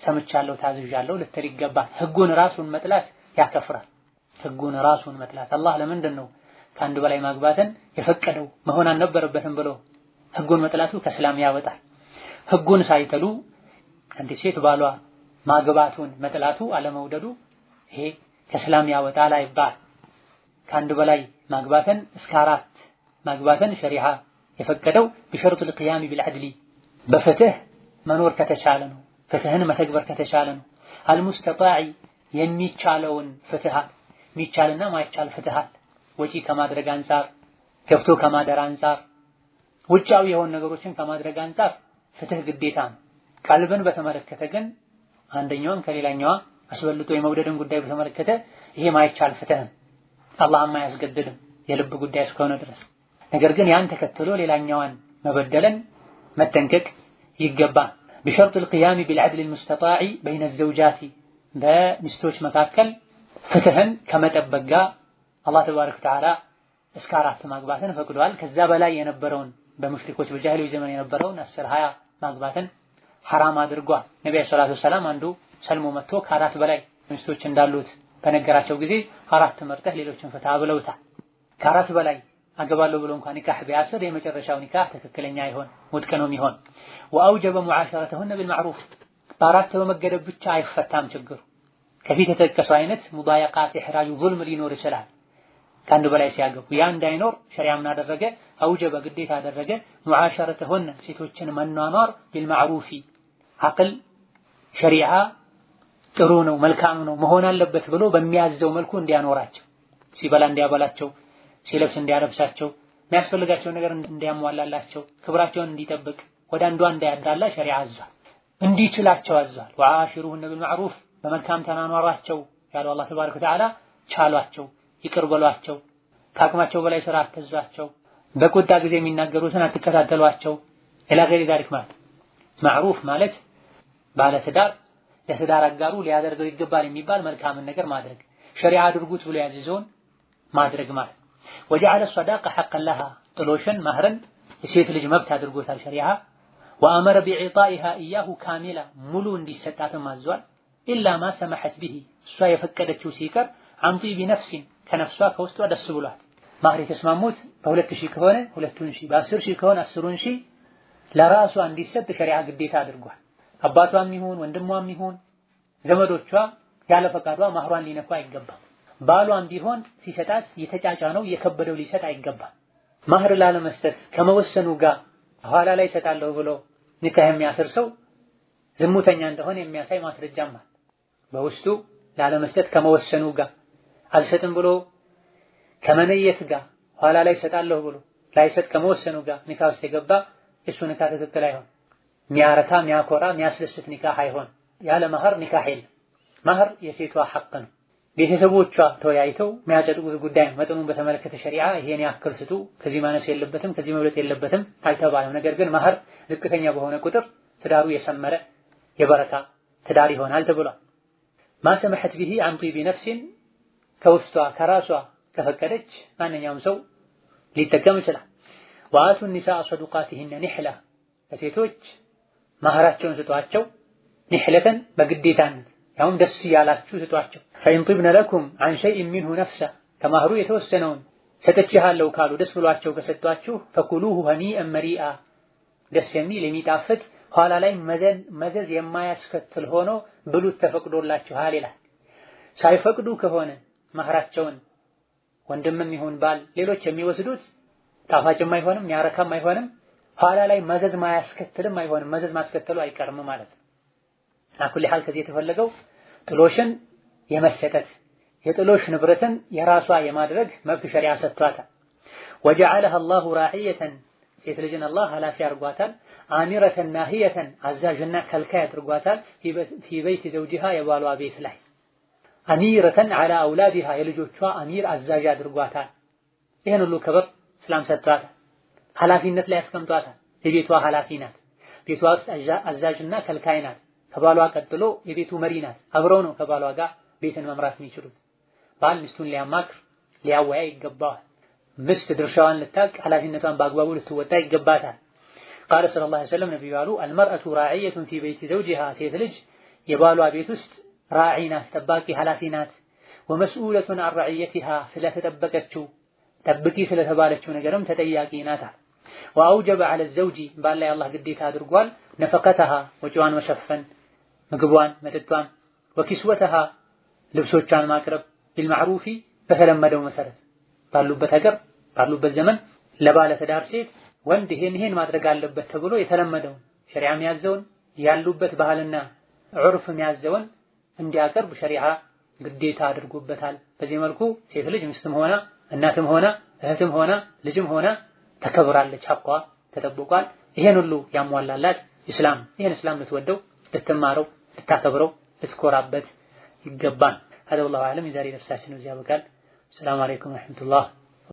ሰምቻለሁ ታዝዣለሁ ልትል ይገባል። ህጉን ራሱን መጥላት ያከፍራል። ህጉን ራሱን መጥላት አላህ ለምንድን ነው ከአንድ በላይ ማግባትን የፈቀደው መሆን አልነበረበትም ብሎ ህጉን መጥላቱ ከእስላም ያወጣል። ህጉን ሳይተሉ አንዲት ሴት ባሏ ማግባቱን መጥላቱ አለመውደዱ ይሄ ከእስላም ያወጣል አይባል። ከአንድ በላይ ማግባትን እስከ 4 ማግባትን ሸሪዓ የፈቀደው بشرط القيام بالعدل በፍትህ መኖር ከተቻለ ነው። ፍትህን መተግበር ከተቻለ ነው። አልሙስተጣዕ የሚቻለውን ፍትህ የሚቻልና ማይቻል ፍትህ ወጪ ከማድረግ አንፃር፣ ገብቶ ከማደር አንፃር፣ ውጫዊ የሆኑ ነገሮችን ከማድረግ አንፃር ፍትህ ግዴታ ነው። ቀልብን በተመለከተ ግን አንደኛውን ከሌላኛዋ አስበልጦ የመውደድን ጉዳይ በተመለከተ ይሄ ማይቻል ፍትህ አላህም አያስገድድም የልብ ጉዳይ እስከሆነ ድረስ። ነገር ግን ያን ተከትሎ ሌላኛዋን መበደልን መጠንቀቅ ይገባል። بشرط القيام بالعدل المستطاع بين الزوجات በሚስቶች መካከል ፍትህን ከመጠበቅ ጋር አላህ ተባረከ ወተዓላ እስከ 4 ማግባትን ፈቅዷል። ከዛ በላይ የነበረውን በሙሽሪኮች በጃሂሉ ዘመን የነበረውን 10 20 ማግባትን ሐራም አድርጓል። ነብዩ ሰለላሁ ዐለይሂ ወሰለም አንዱ ሰልሞ መጥቶ ከ4 በላይ ሚስቶች እንዳሉት በነገራቸው ጊዜ 4 መርጠህ ሌሎችን ፍታ ብለውታል። ከ4 በላይ አገባለሁ ብሎ እንኳን ኒካህ ቢያስር የመጨረሻው ኒካህ ትክክለኛ ይሆን ውድቅ ነው የሚሆን። ወአውጀበ ሙዓሸረተሁነ ቢልማዕሩፍ በአራት በመገደብ ብቻ አይፈታም ችግሩ። ከፊት የተጠቀሰው አይነት ሙዳየቃት፣ ኢህራጅ፣ ዙልም ሊኖር ይችላል። ከአንድ በላይ ሲያገቡ ያ እንዳይኖር ሸሪዓ ምን አደረገ? አውጀበ ግዴታ አደረገ። ሙዓሸረተሁነ ሴቶችን መኗኗር ቢልማዕሩፊ አቅል ሸሪዓ ጥሩ ነው መልካም ነው መሆን አለበት ብሎ በሚያዘው መልኩ እንዲያኖራቸው፣ ሲበላ እንዲያበላቸው፣ ሲለብስ እንዲያለብሳቸው፣ የሚያስፈልጋቸው ነገር እንዲያሟላላቸው፣ ክብራቸውን እንዲጠብቅ፣ ወደ አንዷ እንዳያዳላ ሸሪዓ አዟል። እንዲችላቸው አዟል። ወዓሽሩሁነ ቢልማዕሩፍ በመልካም ተናኗራቸው ያለው አላህ ተባረከ ወተዓላ ቻሏቸው፣ ይቅር በሏቸው፣ ከአቅማቸው በላይ ስራ አትዟቸው፣ በቁጣ ጊዜ የሚናገሩትን አትከታተሏቸው። ኢላ ገይሪ ዛሊክ ማለት ማዕሩፍ ማለት ባለ ትዳር ለትዳር አጋሩ ሊያደርገው ይገባል የሚባል መልካምን ነገር ማድረግ፣ ሸሪዓ አድርጉት ብሎ ያዘዘውን ማድረግ ማለት። ወጀዐለ ሰዳቀ ሐቀን ለሃ ጥሎሽን ማህረን የሴት ልጅ መብት አድርጎታል ሸሪዓ። ወአመረ ቢኢጣኢሃ ኢያሁ ካሚላ ሙሉ እንዲሰጣትም አዟል። ኢላ ማ ሰመሐት ቢሂ እሷ የፈቀደችው ሲቀር አምጢ ቢነፍሲን ከነፍሷ ከውስጧ ደስ ብሏት ማህር የተስማሙት በ2000 ከሆነ 2000 በ10000 ከሆነ 10000 ለራሷ እንዲሰጥ ሸሪዓ ግዴታ አድርጓል። አባቷም ይሁን ወንድሟም ይሁን ዘመዶቿ ያለ ፈቃዷ ማህሯን ሊነኩ አይገባም። ባሏም ቢሆን ሲሰጣት የተጫጫነው የከበደው ሊሰጥ አይገባም። ማህር ላለመስጠት ከመወሰኑ ጋር ኋላ ላይ ሰጣለሁ ብሎ ኒካህ የሚያስር ሰው ዝሙተኛ እንደሆነ የሚያሳይ ማስረጃም አለ። በውስጡ ላለመስጠት ከመወሰኑ ጋር አልሰጥም ብሎ ከመነየት ጋር ኋላ ላይ ሰጣለሁ ብሎ ላይሰጥ ከመወሰኑ ጋር ኒካህ ውስጥ የገባ እሱ ኒካህ ትክክል አይሆን። ሚያረካ ሚያኮራ ሚያስደስት ኒካህ አይሆን። ያለ መህር ኒካህ የለም። መህር የሴቷ ሐቅ ነው። ቤተሰቦቿ ተወያይተው የሚያጸድቁት ጉዳይ ነው። መጠኑን በተመለከተ ሸሪዓ ይሄን ያክል ስጡ፣ ከዚህ ማነስ የለበትም፣ ከዚህ መብለጥ የለበትም አይተባለም። ነገር ግን መህር ዝቅተኛ በሆነ ቁጥር ትዳሩ የሰመረ የበረካ ትዳር ይሆናል ተብሏል። ማሰመሐት ቢሂ አን ጢቢ ነፍሲን ከውስጧ ከራሷ ከፈቀደች ማንኛውም ሰው ሊጠቀም ይችላል። ወአቱ ኒሳء ሰዱቃቲሂነ ኒሕላ ለሴቶች መህራቸውን ስጧቸው፣ ኒሕለተን በግዴታነት ያውም ደስ ያላችሁ ስጧቸው። ፈኢን ጢብነ ለኩም አን ሸይኢን ሚንሁ ነፍሳ ከመህሩ የተወሰነውን ሰጥቼሃለሁ ካሉ ደስ ብሏቸው ከሰጧችሁ ፈኩሉሁ ሀኒአን መሪአ ደስ የሚል የሚጣፍጥ ኋላ ላይ መዘዝ የማያስከትል ሆኖ ብሉት ተፈቅዶላችኋል ይላል። ሳይፈቅዱ ከሆነ መህራቸውን ወንድምም ይሁን ባል ሌሎች የሚወስዱት ጣፋጭም አይሆንም ያረካም አይሆንም፣ ኋላ ላይ መዘዝ ማያስከትልም አይሆንም። መዘዝ ማስከተሉ አይቀርም ማለት ነው። አኩል ሐል ከዚህ የተፈለገው ጥሎሽን የመሰጠት የጥሎሽ ንብረትን የራሷ የማድረግ መብት ሸሪዓ ሰጥቷታል። ወጀዐለሃ አላሁ ራዒየተን ሴት ልጅን አላህ ኃላፊ አድርጓታል። አሚረተን ናሂየተን አዛዥና ከልካይ አድርጓታል። ፊ በይቲ ዘውጂሃ የባሏ ቤት ላይ አሚረተን ዐላ አውላዲሃ የልጆቿ አሚር አዛዥ አድርጓታል። ይህን ሁሉ ክብር እስላም ሰጥቷታል። ኃላፊነት ላይ ያስቀምጧታል። የቤቷ ኃላፊ ናት። ቤቷ ውስጥ አዛዥና ከልካይ ናት። ከባሏ ቀጥሎ የቤቱ መሪ ናት። አብረው ነው ከባሏ ጋር ቤትን መምራት የሚችሉት። ባል ሚስቱን ሊያማክር ሊያወያይ ይገባዋል። ሚስት ድርሻዋን ልታውቅ ኃላፊነቷን በአግባቡ ልትወጣ ይገባታል። ቃለ ሰለላሁ ዐለይሂ ወሰለም ነብዩ አሉ አልመርአቱ ራዒየቱን ፊ በይቲ ዘውጂሃ ሴት ልጅ የባሏ ቤት ውስጥ ራዒ ናት፣ ጠባቂ ኃላፊ ናት። ወመስኡለቱን አን ረዒየቲሃ ስለተጠበቀችው ጠብቂ ስለተባለችው ነገርም ተጠያቂ ናት። ወአውጀበ ዐለ ዘውጂ ባል ላይ አላህ ግዴታ አድርጓል ነፈቀተሃ ወጪዋን መሸፈን ምግቧን መጠጧን፣ ወኪስወተሃ ልብሶቿን ማቅረብ ቢልማዕሩፊ በተለመደው መሰረት ባሉበት ሀገር ባሉበት ዘመን ለባለ ትዳር ሴት ወንድ ይሄን ማድረግ አለበት ተብሎ የተለመደውን ሸሪዓ የሚያዘውን ያሉበት ባህልና ዑርፍ የሚያዘውን እንዲያቀርብ ሸሪዓ ግዴታ አድርጎበታል። በዚህ መልኩ ሴት ልጅ ሚስትም ሆና እናትም ሆና እህትም ሆና ልጅም ሆና ተከብራለች፣ ሐቋ ተጠብቋል። ይሄን ሁሉ ያሟላላት ኢስላም ይሄን እስላም ልትወደው ልትማረው ልታከብረው ልትኮራበት ይገባል። هذا والله أعلم። የዛሬ ደርሳችን እዚህ ያበቃል። ሰላም አለይኩም ወራህመቱላህ